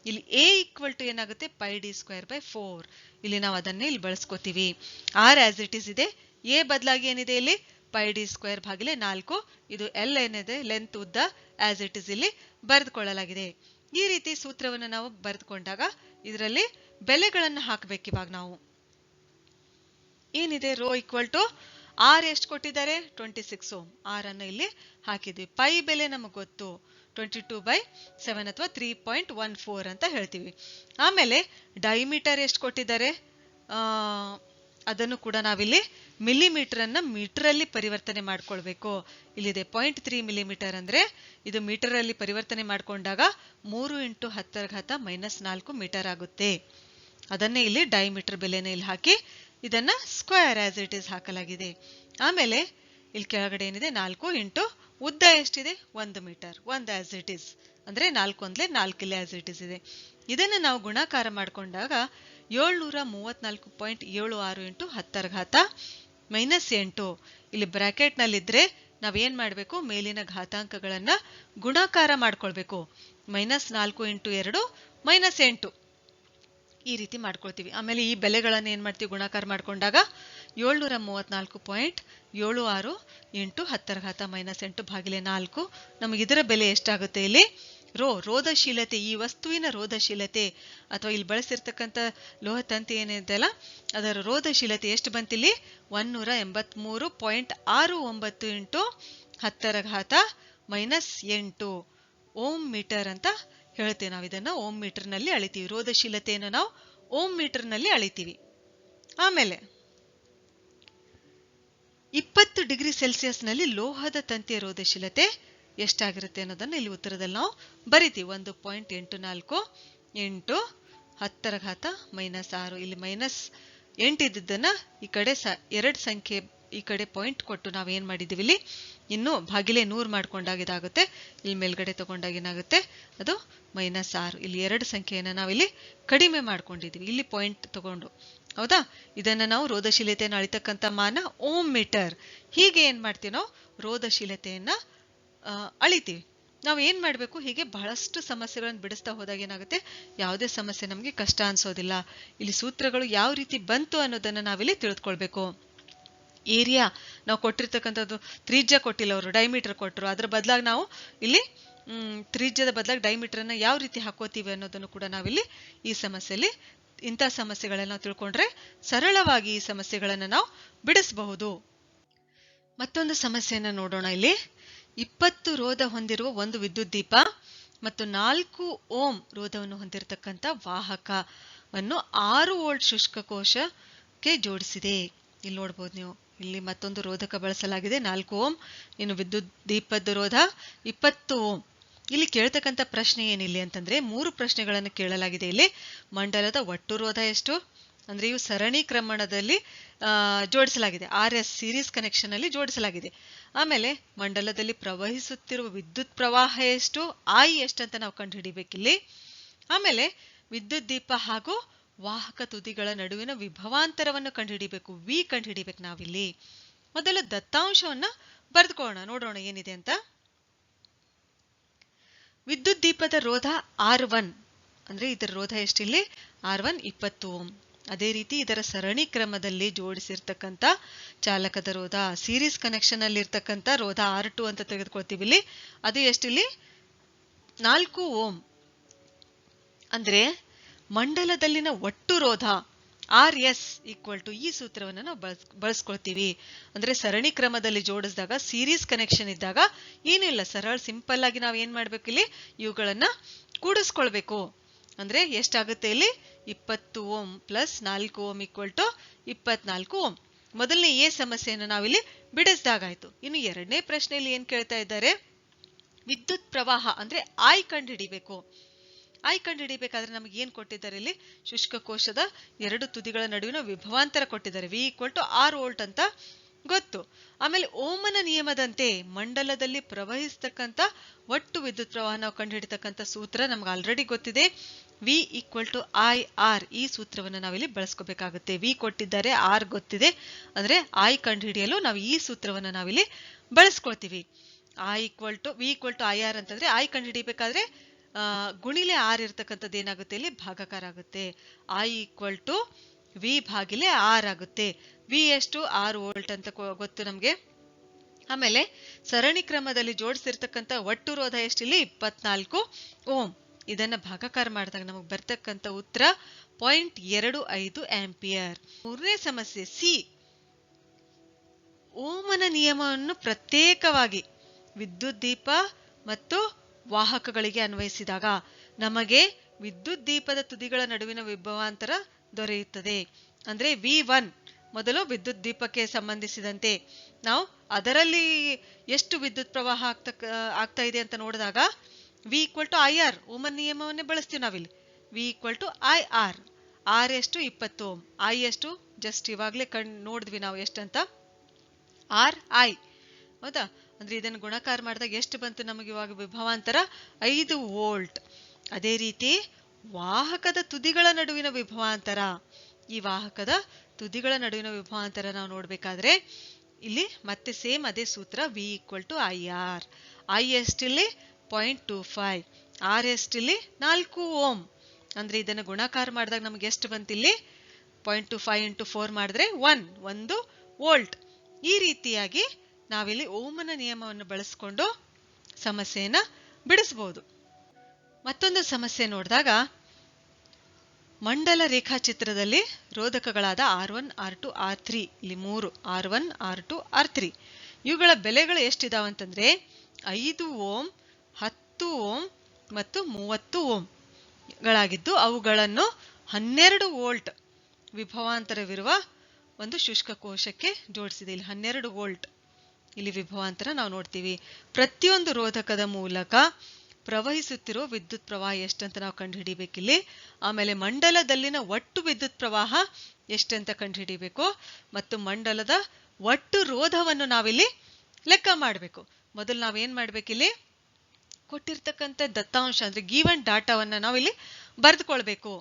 S1: ಇಲ್ಲಿ ಎ ಈಕ್ವಲ್ ಟು ಏನಾಗುತ್ತೆ? Pi d square by 4. ಇಲ್ಲಿ ನಾವು ಅದನ್ನೇ ಇಲ್ಲಿ ಬಳಸ್ಕೋತೀವಿ. ಆರ್ ಆಸ್ ಇಟ್ ಇಸ್ ಇದೆ, ಎ ಬದಲಾಗಿ ಏನಿದೆ ಇಲ್ಲಿ? ಪೈ ಡಿ ಸ್ಕ್ವೇರ್ ಭಾಗಿಲೆ 4. ಇದು ಎಲ್ ಏನಿದೆ? ಲೆಂತ್ ಉದ್ದ ಆಸ್ ಇಟ್ ಇಸ್ ಇಲ್ಲಿ ಬರೆದುಕೊಳ್ಳಲಾಗಿದೆ. ಈ ರೀತಿ ಸೂತ್ರವನ್ನು ನಾವು ಬರೆದುಕೊಂಡಾಗ ಇದರಲ್ಲಿ ಬೆಲೆಗಳನ್ನು ಹಾಕಬೇಕು. ಇವಾಗ ನಾವು ಏನಿದೆ? ರೋ ಈಕ್ವಲ್ ಟು ಆರ್ ಎಷ್ಟು ಕೊಟ್ಟಿದ್ದಾರೆ? 26 ಓಮ್. ಆರ್ ಅನ್ನು ಇಲ್ಲಿ ಹಾಕಿದ್ವಿ. ಪೈ ಬೆಲೆ ನಮಗೆ ಗೊತ್ತು, 22/7 ಅಥವಾ 3.14 ಅಂತ ಹೇಳ್ತೀವಿ. ಆಮೇಲೆ ಡೈಮೀಟರ್ ಎಷ್ಟು ಕೊಟ್ಟಿದ್ದಾರೆ? ಅದನ್ನು ಕೂಡ ನಾವಿಲ್ಲಿ ಮಿಲಿಮೀಟರ್ ಅನ್ನ ಮೀಟರ್ ಅಲ್ಲಿ ಪರಿವರ್ತನೆ ಮಾಡ್ಕೊಳ್ಬೇಕು. ಇಲ್ಲಿದೆ 0.3 ಮಿಲಿಮೀಟರ್, ಅಂದ್ರೆ ಇದು ಮೀಟರ್ ಅಲ್ಲಿ ಪರಿವರ್ತನೆ ಮಾಡ್ಕೊಂಡಾಗ 3 × 10⁻⁻⁴ ಮೀಟರ್ ಆಗುತ್ತೆ. ಅದನ್ನೇ ಇಲ್ಲಿ ಡೈಮೀಟರ್ ಬೆಲೆನ ಇಲ್ಲಿ ಹಾಕಿ ಇದನ್ನ ಸ್ಕ್ವೇರ್ ಆಸ್ ಇಟ್ ಇಸ್ ಹಾಕಲಾಗಿದೆ. ಆಮೇಲೆ ಇಲ್ಲಿ ಕೆಳಗಡೆ ಏನಿದೆ? 4 ಇಂಟು ಉದ್ದ ಎಷ್ಟಿದೆ? 1 ಮೀಟರ್, 1 ಆಸ್ ಇಟ್ ಇಸ್, ಅಂದ್ರೆ 4 ಒಂದ್ಲೆ 4 ಇಲ್ಲಿ ಆಸ್ ಇಟ್ ಇಸ್ ಇದೆ. ಇದನ್ನ ನಾವು ಗುಣಾಕಾರ ಮಾಡಿಕೊಂಡಾಗ 734.76 × 10⁻⁻8. ಇಲ್ಲಿ ಬ್ರಾಕೆಟ್ ನಲ್ಲಿದ್ರೆ ನಾವೇನ್ ಮಾಡ್ಬೇಕು? ಮೇಲಿನ ಘಾತಾಂಕಗಳನ್ನ ಗುಣಾಕಾರ ಮಾಡ್ಕೊಳ್ಬೇಕು. -4 × 2 -8 ಈ ರೀತಿ ಮಾಡ್ಕೊಳ್ತೀವಿ. ಆಮೇಲೆ ಈ ಬೆಲೆಗಳನ್ನು ಏನ್ ಮಾಡ್ತೀವಿ? ಗುಣಾಕಾರ ಮಾಡ್ಕೊಂಡಾಗ 734.76 × 10⁻⁻8 ಭಾಗಿಲೆ 4. ನಮಗೆ ಇದರ ಬೆಲೆ ಎಷ್ಟಾಗುತ್ತೆ? ಇಲ್ಲಿ ರೋಧಶೀಲತೆ, ಈ ವಸ್ತುವಿನ ರೋಧಶೀಲತೆ ಅಥವಾ ಇಲ್ಲಿ ಬಳಸಿರ್ತಕ್ಕಂಥ ಲೋಹ ತಂತಿ ಏನಿದೆ ಅಲ್ಲ, ಅದರ ರೋಧಶೀಲತೆ ಎಷ್ಟು ಬಂತಿಲ್ಲಿ? 183.69 × 10⁻⁻8 ಓಮ್ ಮೀಟರ್ ಅಂತ ಹೇಳ್ತೇವೆ. ನಾವು ಇದನ್ನ ಓಮ್ ಮೀಟರ್ ನಲ್ಲಿ ಅಳಿತೀವಿ. ರೋಧಶೀಲತೆಯನ್ನು ನಾವು ಓಮ್ ಮೀಟರ್ ನಲ್ಲಿ ಅಳಿತೀವಿ. ಆಮೇಲೆ 20 ಡಿಗ್ರಿ ಸೆಲ್ಸಿಯಸ್ ನಲ್ಲಿ ಲೋಹದ ತಂತಿಯ ರೋಧಶೀಲತೆ ಎಷ್ಟಾಗಿರುತ್ತೆ ಅನ್ನೋದನ್ನ ಇಲ್ಲಿ ಉತ್ತರದಲ್ಲಿ ನಾವು ಬರಿತೀವಿ. 1.84 × 10⁻⁻6. ಇಲ್ಲಿ -8 ಇದ್ದದನ್ನ ಈ ಕಡೆ 2 ಸಂಖ್ಯೆ ಈ ಕಡೆ ಪಾಯಿಂಟ್ ಕೊಟ್ಟು ನಾವು ಏನ್ ಮಾಡಿದೀವಿ? ಇಲ್ಲಿ ಇನ್ನು ಭಾಗಿಲೆ 100 ಮಾಡ್ಕೊಂಡಾಗ ಇದಾಗುತ್ತೆ. ಇಲ್ಲಿ ಮೇಲ್ಗಡೆ ತಗೊಂಡಾಗ ಏನಾಗುತ್ತೆ? ಅದು -6. ಇಲ್ಲಿ 2 ಸಂಖ್ಯೆಯನ್ನ ನಾವಿಲ್ಲಿ ಕಡಿಮೆ ಮಾಡ್ಕೊಂಡಿದೀವಿ, ಇಲ್ಲಿ ಪಾಯಿಂಟ್ ತಗೊಂಡು. ಹೌದಾ? ಇದನ್ನ ನಾವು ರೋಧಶೀಲತೆಯನ್ನು ಅಳಿತಕ್ಕಂಥ ಮಾನ ಓಮ್ ಮೀಟರ್. ಹೀಗೆ ಏನ್ ಮಾಡ್ತೀವಿ? ನಾವು ರೋಧಶೀಲತೆಯನ್ನ ಅಳಿತೀವಿ. ನಾವು ಏನ್ ಮಾಡ್ಬೇಕು? ಹೀಗೆ ಬಹಳಷ್ಟು ಸಮಸ್ಯೆಗಳನ್ನು ಬಿಡಿಸ್ತಾ ಹೋದಾಗ ಏನಾಗುತ್ತೆ? ಯಾವುದೇ ಸಮಸ್ಯೆ ನಮ್ಗೆ ಕಷ್ಟ ಅನ್ಸೋದಿಲ್ಲ. ಇಲ್ಲಿ ಸೂತ್ರಗಳು ಯಾವ ರೀತಿ ಬಂತು ಅನ್ನೋದನ್ನ ನಾವಿಲ್ಲಿ ತಿಳಿದುಕೊಳ್ಬೇಕು. ಏರಿಯಾ ನಾವು ಕೊಟ್ಟಿರ್ತಕ್ಕಂಥದ್ದು ತ್ರಿಜ್ಯ ಕೊಟ್ಟಿಲ್ಲ, ಅವರು ಡೈಮೀಟರ್ ಕೊಟ್ಟರು. ಅದ್ರ ಬದಲಾಗಿ ನಾವು ಇಲ್ಲಿ ತ್ರಿಜ್ಯದ ಬದಲಾಗಿ ಡೈಮೀಟರ್ ಅನ್ನ ಯಾವ ರೀತಿ ಹಾಕೋತೀವಿ ಅನ್ನೋದನ್ನು ಕೂಡ ನಾವಿಲ್ಲಿ ಈ ಸಮಸ್ಯೆಯಲ್ಲಿ, ಇಂಥ ಸಮಸ್ಯೆಗಳನ್ನ ತಿಳ್ಕೊಂಡ್ರೆ ಸರಳವಾಗಿ ಈ ಸಮಸ್ಯೆಗಳನ್ನ ನಾವು ಬಿಡಿಸಬಹುದು. ಮತ್ತೊಂದು ಸಮಸ್ಯೆಯನ್ನ ನೋಡೋಣ. ಇಲ್ಲಿ 20 ರೋಧ ಹೊಂದಿರುವ ಒಂದು ವಿದ್ಯುತ್ ದೀಪ ಮತ್ತು 4 ಓಮ್ ರೋಧವನ್ನು ಹೊಂದಿರತಕ್ಕಂಥ ವಾಹಕವನ್ನು 6 ವೋಲ್ಟ್ ಶುಷ್ಕ ಕೋಶಕ್ಕೆ ಜೋಡಿಸಿದೆ. ಇಲ್ಲಿ ನೋಡ್ಬೋದು ನೀವು, ಇಲ್ಲಿ ಮತ್ತೊಂದು ರೋಧಕ ಬಳಸಲಾಗಿದೆ 4 ಓಂ. ಇನ್ನು ವಿದ್ಯುತ್ ದೀಪದ ರೋಧ 20 ಓಂ. ಇಲ್ಲಿ ಕೇಳ್ತಕ್ಕಂಥ ಪ್ರಶ್ನೆ ಏನಿಲ್ಲ ಅಂತಂದ್ರೆ 3 ಪ್ರಶ್ನೆಗಳನ್ನು ಕೇಳಲಾಗಿದೆ. ಇಲ್ಲಿ ಮಂಡಲದ ಒಟ್ಟು ರೋಧ ಎಷ್ಟು, ಅಂದ್ರೆ ಇವು ಸರಣಿ ಕ್ರಮಣದಲ್ಲಿ ಜೋಡಿಸಲಾಗಿದೆ, RS ಸೀರೀಸ್ ಕನೆಕ್ಷನ್ ಅಲ್ಲಿ ಜೋಡಿಸಲಾಗಿದೆ. ಆಮೇಲೆ ಮಂಡಲದಲ್ಲಿ ಪ್ರವಹಿಸುತ್ತಿರುವ ವಿದ್ಯುತ್ ಪ್ರವಾಹ ಎಷ್ಟು, I ಎಷ್ಟಂತ ನಾವು ಕಂಡುಹಿಡಿಬೇಕಿಲ್ಲಿ. ಆಮೇಲೆ ವಿದ್ಯುತ್ ದೀಪ ಹಾಗೂ ವಾಹಕ ತುದಿಗಳ ನಡುವಿನ ವಿಭವಾಂತರವನ್ನು ಕಂಡುಹಿಡಿಬೇಕು, V ಕಂಡುಹಿಡಿಬೇಕು ನಾವಿಲ್ಲಿ. ಮೊದಲು ದತ್ತಾಂಶವನ್ನ ಬರೆದುಕೊಳ್ಳೋಣ, ನೋಡೋಣ ಏನಿದೆ ಅಂತ. ವಿದ್ಯುತ್ ದೀಪದ ರೋಧ R1, ಅಂದ್ರೆ ಇದರ ರೋಧ ಎಷ್ಟಿಲ್ಲಿ R1 20 ಓಂ. ಅದೇ ರೀತಿ ಇದರ ಸರಣಿ ಕ್ರಮದಲ್ಲಿ ಜೋಡಿಸಿರ್ತಕ್ಕಂಥ ಚಾಲಕದ ರೋಧ, ಸೀರೀಸ್ ಕನೆಕ್ಷನ್ ಅಲ್ಲಿ ಇರ್ತಕ್ಕಂಥ ರೋಧ R2 ಅಂತ ತೆಗೆದುಕೊಳ್ತೀವಿ ಇಲ್ಲಿ, ಅದು ಎಷ್ಟಿಲ್ಲಿ 4 ಓಂ. ಅಂದ್ರೆ ಮಂಡಲದಲ್ಲಿನ ಒಟ್ಟು ರೋಧ RS ಈ ಸೂತ್ರವನ್ನು ನಾವು ಬಳಸ್ಕೊಳ್ತೀವಿ. ಅಂದ್ರೆ ಸರಣಿ ಕ್ರಮದಲ್ಲಿ ಜೋಡಿಸಿದಾಗ, ಸೀರೀಸ್ ಕನೆಕ್ಷನ್ ಇದ್ದಾಗ ಏನಿಲ್ಲ, ಸರಳ ಸಿಂಪಲ್ ಆಗಿ ನಾವು ಏನ್ ಮಾಡ್ಬೇಕು, ಇಲ್ಲಿ ಇವುಗಳನ್ನ ಕೂಡಿಸ್ಕೊಳ್ಬೇಕು. ಅಂದ್ರೆ ಎಷ್ಟಾಗುತ್ತೆ ಇಲ್ಲಿ 20 ಓಂ ಪ್ಲಸ್ 4 ಓಂ ಈಕ್ವಲ್ ಟು 24 ಓಂ. ಮೊದಲನೇ ಎ ಸಮಸ್ಯೆಯನ್ನು ನಾವಿಲ್ಲಿ ಬಿಡಿಸಿದಾಗಾಯ್ತು. ಇನ್ನು ಎರಡನೇ ಪ್ರಶ್ನೆಯಲ್ಲಿ ಏನ್ ಕೇಳ್ತಾ ಇದ್ದಾರೆ, ವಿದ್ಯುತ್ ಪ್ರವಾಹ ಅಂದ್ರೆ I ಕಂಡುಹಿಡಿಬೇಕು. I ಕಂಡುಹಿಡಿಬೇಕಾದ್ರೆ ನಮಗೆ ಏನ್ ಕೊಟ್ಟಿದ್ದಾರೆ, ಇಲ್ಲಿ ಶುಷ್ಕ ಕೋಶದ 2 ತುದಿಗಳ ನಡುವಿನ ವಿಭವಾಂತರ ಕೊಟ್ಟಿದ್ದಾರೆ, V ಈಕ್ವಲ್ ಟು 6 ವೋಲ್ಟ್ ಅಂತ ಗೊತ್ತು. ಆಮೇಲೆ ಓಮನ ನಿಯಮದಂತೆ ಮಂಡಲದಲ್ಲಿ ಪ್ರವಹಿಸ್ತಕ್ಕಂಥ ಒಟ್ಟು ವಿದ್ಯುತ್ ಪ್ರವಾಹ ನಾವು ಕಂಡುಹಿಡಿತಕ್ಕಂಥ ಸೂತ್ರ ನಮ್ಗೆ ಆಲ್ರೆಡಿ ಗೊತ್ತಿದೆ, V ಈಕ್ವಲ್ ಟು IR. ಈ ಸೂತ್ರವನ್ನು ನಾವಿಲ್ಲಿ ಬಳಸ್ಕೋಬೇಕಾಗುತ್ತೆ. V ಕೊಟ್ಟಿದ್ದಾರೆ, R ಗೊತ್ತಿದೆ, ಅಂದ್ರೆ I ಕಂಡುಹಿಡಿಯಲು ನಾವು ಈ ಸೂತ್ರವನ್ನು ನಾವಿಲ್ಲಿ ಬಳಸ್ಕೊಳ್ತೀವಿ. V ಈಕ್ವಲ್ ಟು IR ಅಂತಂದ್ರೆ I ಕಂಡುಹಿಡಿಬೇಕಾದ್ರೆ ಗುಣಿಲೆ R ಇರ್ತಕ್ಕಂಥದ್ದು ಏನಾಗುತ್ತೆ, ಇಲ್ಲಿ ಭಾಗಾಕಾರ ಆಗುತ್ತೆ. I ಈಕ್ವಲ್ ಟು V ಭಾಗಿಲೆ R ಆಗುತ್ತೆ. V ಎಷ್ಟು 6 ವೋಲ್ಟ್ ಅಂತ ಗೊತ್ತು ನಮ್ಗೆ. ಆಮೇಲೆ ಸರಣಿ ಕ್ರಮದಲ್ಲಿ ಜೋಡಿಸಿರ್ತಕ್ಕಂಥ ಒಟ್ಟು ರೋಧ ಎಷ್ಟಿಲ್ಲಿ 24 ಓಂ. ಇದನ್ನ ಭಾಗಾಕಾರ ಮಾಡಿದಾಗ ನಮಗೆ ಬರ್ತಕ್ಕಂಥ ಉತ್ತರ 0.25 ಆಂಪಿಯರ್. ಮೂರನೇ ಸಮಸ್ಯೆ ಸಿ, ಓಮನ ನಿಯಮವನ್ನು ಪ್ರತ್ಯೇಕವಾಗಿ ವಿದ್ಯುತ್ ದೀಪ ಮತ್ತು ವಾಹಕಗಳಿಗೆ ಅನ್ವಯಿಸಿದಾಗ ನಮಗೆ ವಿದ್ಯುತ್ ದೀಪದ ತುದಿಗಳ ನಡುವಿನ ವಿಭವಾಂತರ ದೊರೆಯುತ್ತದೆ. ಅಂದ್ರೆ V1 ಮೊದಲು ವಿದ್ಯುತ್ ದೀಪಕ್ಕೆ ಸಂಬಂಧಿಸಿದಂತೆ ನಾವು ಅದರಲ್ಲಿ ಎಷ್ಟು ವಿದ್ಯುತ್ ಪ್ರವಾಹ ಆಗ್ತಾ ಇದೆ ಅಂತ ನೋಡಿದಾಗ V ಈಕ್ವಲ್ ಟು IR, ಓಮನ್ ನಿಯಮವನ್ನೇ ಬಳಸ್ತೀವಿ ನಾವಿಲ್ಲಿ. V equal to IR. R ಎಷ್ಟು 20 ಓಂ, I ಎಷ್ಟು ಜಸ್ಟ್ ಇವಾಗ್ಲೇ ನೋಡಿದ್ವಿ ನಾವು ಎಷ್ಟಂತ RI. ಹೌದಾ, ಅಂದ್ರೆ ಇದನ್ನು ಗುಣಾಕಾರ ಮಾಡಿದಾಗ ಎಷ್ಟು ಬಂತು ನಮಗೆ ಇವಾಗ ವಿಭವಾಂತರ 5 ವೋಲ್ಟ್. ಅದೇ ರೀತಿ ವಾಹಕದ ತುದಿಗಳ ನಡುವಿನ ವಿಭವಾಂತರ, ಈ ವಾಹಕದ ತುದಿಗಳ ನಡುವಿನ ವಿಭವಾಂತರ ನಾವು ನೋಡ್ಬೇಕಾದ್ರೆ ಇಲ್ಲಿ ಮತ್ತೆ ಸೇಮ್ ಅದೇ ಸೂತ್ರ, V equal to IR. I ಎಷ್ಟಿಲ್ಲಿ 0.25, R ಎಷ್ಟಿಲ್ಲಿ 4 ಓಂ. ಅಂದ್ರೆ ಇದನ್ನು ಗುಣಾಕಾರ ಮಾಡಿದಾಗ ನಮ್ಗೆ ಎಷ್ಟು ಬಂತಿಲ್ಲಿ 0.25 ಇಂಟು 4 ಮಾಡಿದ್ರೆ 1 ವೋಲ್ಟ್. ಈ ರೀತಿಯಾಗಿ ನಾವಿಲ್ಲಿ ಓಮನ ನಿಯಮವನ್ನು ಬಳಸಿಕೊಂಡು ಸಮಸ್ಯೆಯನ್ನ ಬಿಡಿಸಬಹುದು. ಮತ್ತೊಂದು ಸಮಸ್ಯೆ ನೋಡಿದಾಗ ಮಂಡಲ ರೇಖಾಚಿತ್ರದಲ್ಲಿ ರೋಧಕಗಳಾದ R1, R2, R3, ಇಲ್ಲಿ 3 R1, R2, R3 ಇವುಗಳ ಬೆಲೆಗಳು ಎಷ್ಟಿದಾವಂತಂದ್ರೆ 5 ಓಂ, 10 ಓಂ ಮತ್ತು 30 ಓಂ ಗಳಾಗಿದ್ದು ಅವುಗಳನ್ನು 12 ವೋಲ್ಟ್ ವಿಭವಾಂತರವಿರುವ ಒಂದು ಶುಷ್ಕ ಕೋಶಕ್ಕೆ ಜೋಡಿಸಿದೆ. ಇಲ್ಲಿ 12 ವೋಲ್ಟ್ ಇಲ್ಲಿ ವಿಭವಾಂತರ ನಾವು ನೋಡ್ತೀವಿ. ಪ್ರತಿಯೊಂದು ರೋಧಕದ ಮೂಲಕ ಪ್ರವಹಿಸುತ್ತಿರುವ ವಿದ್ಯುತ್ ಪ್ರವಾಹ ಎಷ್ಟಂತ ನಾವು ಕಂಡುಹಿಡಿಬೇಕಿಲ್ಲಿ. ಆಮೇಲೆ ಮಂಡಲದಲ್ಲಿನ ಒಟ್ಟು ವಿದ್ಯುತ್ ಪ್ರವಾಹ ಎಷ್ಟಂತ ಕಂಡುಹಿಡಿಬೇಕು ಮತ್ತು ಮಂಡಲದ ಒಟ್ಟು ರೋಧವನ್ನು ನಾವಿಲ್ಲಿ ಲೆಕ್ಕ ಮಾಡಬೇಕು. ಮೊದಲು ನಾವೇನ್ ಮಾಡ್ಬೇಕಿಲ್ಲಿ, ಕೊಟ್ಟಿರ್ತಕ್ಕಂಥ ದತ್ತಾಂಶ ಅಂದ್ರೆ ಗಿವನ್ ಡಾಟಾವನ್ನ ನಾವಿಲ್ಲಿ ಬರೆದುಕೊಳ್ಬೇಕು.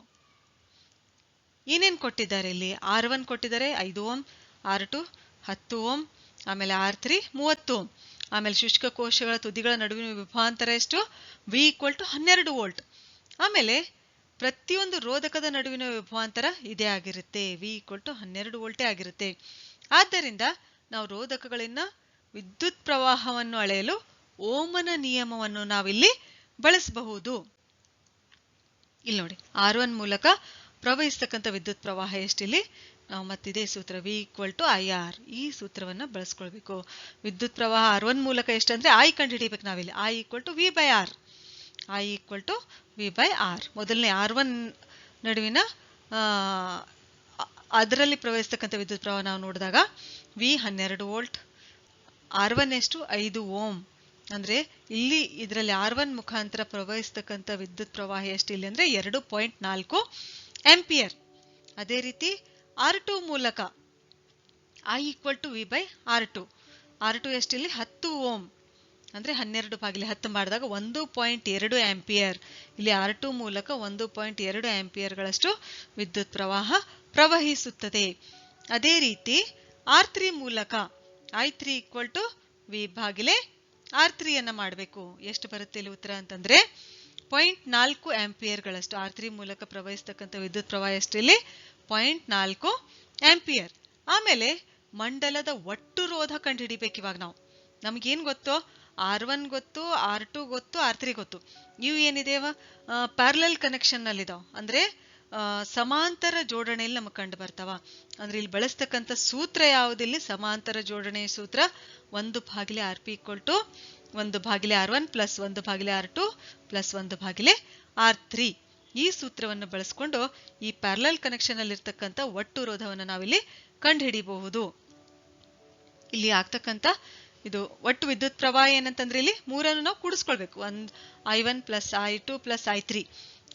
S1: ಏನೇನ್ ಕೊಟ್ಟಿದ್ದಾರೆ ಇಲ್ಲಿ, R1 ಕೊಟ್ಟಿದ್ದಾರೆ 5 ಓಂ, R2 10 ಓಂ, ಆಮೇಲೆ R3 30 ಓಂ. ಆಮೇಲೆ ಶುಷ್ಕ ಕೋಶಗಳ ತುದಿಗಳ ನಡುವಿನ ವಿಭವಾಂತರ ಎಷ್ಟು, V ಈಕ್ವಲ್ ಟು 12 ವೋಲ್ಟ್. ಆಮೇಲೆ ಪ್ರತಿಯೊಂದು ರೋಧಕದ ನಡುವಿನ ವಿಭವಾಂತರ ಇದೇ ಆಗಿರುತ್ತೆ, V ಈಕ್ವಲ್ ಟು 12 ವೋಲ್ಟೇ ಆಗಿರುತ್ತೆ. ಆದ್ದರಿಂದ ನಾವು ರೋಧಕಗಳಿಂದ ವಿದ್ಯುತ್ ಪ್ರವಾಹವನ್ನು ಅಳೆಯಲು ಓಮನ ನಿಯಮವನ್ನು ನಾವಿಲ್ಲಿ ಬಳಸಬಹುದು. ಇಲ್ಲಿ ನೋಡಿ, R1 ಮೂಲಕ ಪ್ರವಹಿಸ್ತಕ್ಕಂಥ ವಿದ್ಯುತ್ ಪ್ರವಾಹ ಎಷ್ಟಿಲ್ಲಿ, ನಾವು ಮತ್ತಿದೇ ಸೂತ್ರ V ಈಕ್ವಲ್ ಟು IR, ಈ ಸೂತ್ರವನ್ನ ಬಳಸ್ಕೊಳ್ಬೇಕು. ವಿದ್ಯುತ್ ಪ್ರವಾಹ R1 ಮೂಲಕ ಎಷ್ಟಂದ್ರೆ I ಕಂಡುಹಿಡಿಬೇಕು ನಾವಿಲ್ಲಿ, I equal to V by R. I equal to V by R. ಮೊದಲನೇ R1 ನಡುವಿನ ಅದರಲ್ಲಿ ಪ್ರವಹಿಸ್ತಕ್ಕಂಥ ವಿದ್ಯುತ್ ಪ್ರವಾಹ ನಾವು ನೋಡಿದಾಗ ವಿ 12 ವೋಲ್ಟ್, R1 ಎಷ್ಟು 5 ಓಮ್. ಅಂದ್ರೆ ಇಲ್ಲಿ ಇದರಲ್ಲಿ R1 ಮುಖಾಂತರ ಪ್ರವಹಿಸ್ತಕ್ಕಂಥ ವಿದ್ಯುತ್ ಪ್ರವಾಹ ಎಷ್ಟು ಇಲ್ಲಿ ಅಂದ್ರೆ 2.4 ಆಂಪಿಯರ್. ಅದೇ ರೀತಿ R2 ಮೂಲಕ I = V / R2. R2 ಎಷ್ಟು ಇಲ್ಲಿ 10 ಓಮ್, ಅಂದ್ರೆ 12/10 ಮಾಡಿದಾಗ 1.2 ಆಂಪಿಯರ್. ಇಲ್ಲಿ R2 ಮೂಲಕ 1.2 ಆಂಪಿಯರ್ಗಳಷ್ಟು ವಿದ್ಯುತ್ ಪ್ರವಾಹ ಪ್ರವಹಿಸುತ್ತದೆ. ಅದೇ ರೀತಿ R3 ಮೂಲಕ I3 = V / R3 ಅನ್ನ ಮಾಡಬೇಕು. ಎಷ್ಟು ಬರುತ್ತೆ ಇಲ್ಲಿ ಉತ್ತರ ಅಂತಂದ್ರೆ 0.4 ಆಂಪಿಯರ್ಗಳಷ್ಟು. R3 ಮೂಲಕ ಪ್ರವಹಿಸ್ತಕ್ಕಂಥ ವಿದ್ಯುತ್ ಪ್ರವಾಹ ಎಷ್ಟು ಇಲ್ಲಿ 0.4 ಆಂಪಿಯರ್. ಆಮೇಲೆ ಮಂಡಲದ ಒಟ್ಟು ರೋಧ ಕಂಡು ಹಿಡಿಬೇಕು. ಇವಾಗ ನಮಗೇನು ಗೊತ್ತು, R1 ಗೊತ್ತು, R2 ಗೊತ್ತು, R3 ಗೊತ್ತು. ಇವು ಏನಿದೆ ಪ್ಯಾರಲಲ್ ಕನೆಕ್ಷನ್ ನಲ್ಲಿ ಇದಾವ, ಅಂದ್ರೆ ಸಮಾಂತರ ಜೋಡಣೆಯಲ್ಲಿ ನಮಗೆ ಕಂಡು ಬರ್ತಾವ. ಅಂದ್ರೆ ಇಲ್ಲಿ ಬಳಸ್ತಕ್ಕಂಥ ಸೂತ್ರ ಯಾವುದಿಲ್ಲಿ ಸಮಾಂತರ ಜೋಡಣೆಯ ಸೂತ್ರ 1/Rp = 1/R1 + 1/R2 + 1/R3. ಈ ಸೂತ್ರವನ್ನು ಬಳಸಿಕೊಂಡು ಈ ಪ್ಯಾರಲಲ್ ಕನೆಕ್ಷನ್ ಅಲ್ಲಿ ಇರ್ತಕ್ಕಂಥ ಒಟ್ಟು ರೋಧವನ್ನು ನಾವಿಲ್ಲಿ ಕಂಡು ಹಿಡಿಯಬಹುದು. ಇಲ್ಲಿ ಆಗ್ತಕ್ಕಂಥ ಇದು ಒಟ್ಟು ವಿದ್ಯುತ್ ಪ್ರವಾಹ ಏನಂತಂದ್ರೆ ಇಲ್ಲಿ ಮೂರನ್ನು ನಾವು ಕೂಡಿಸ್ಕೊಳ್ಬೇಕು. I1 + I2 + I3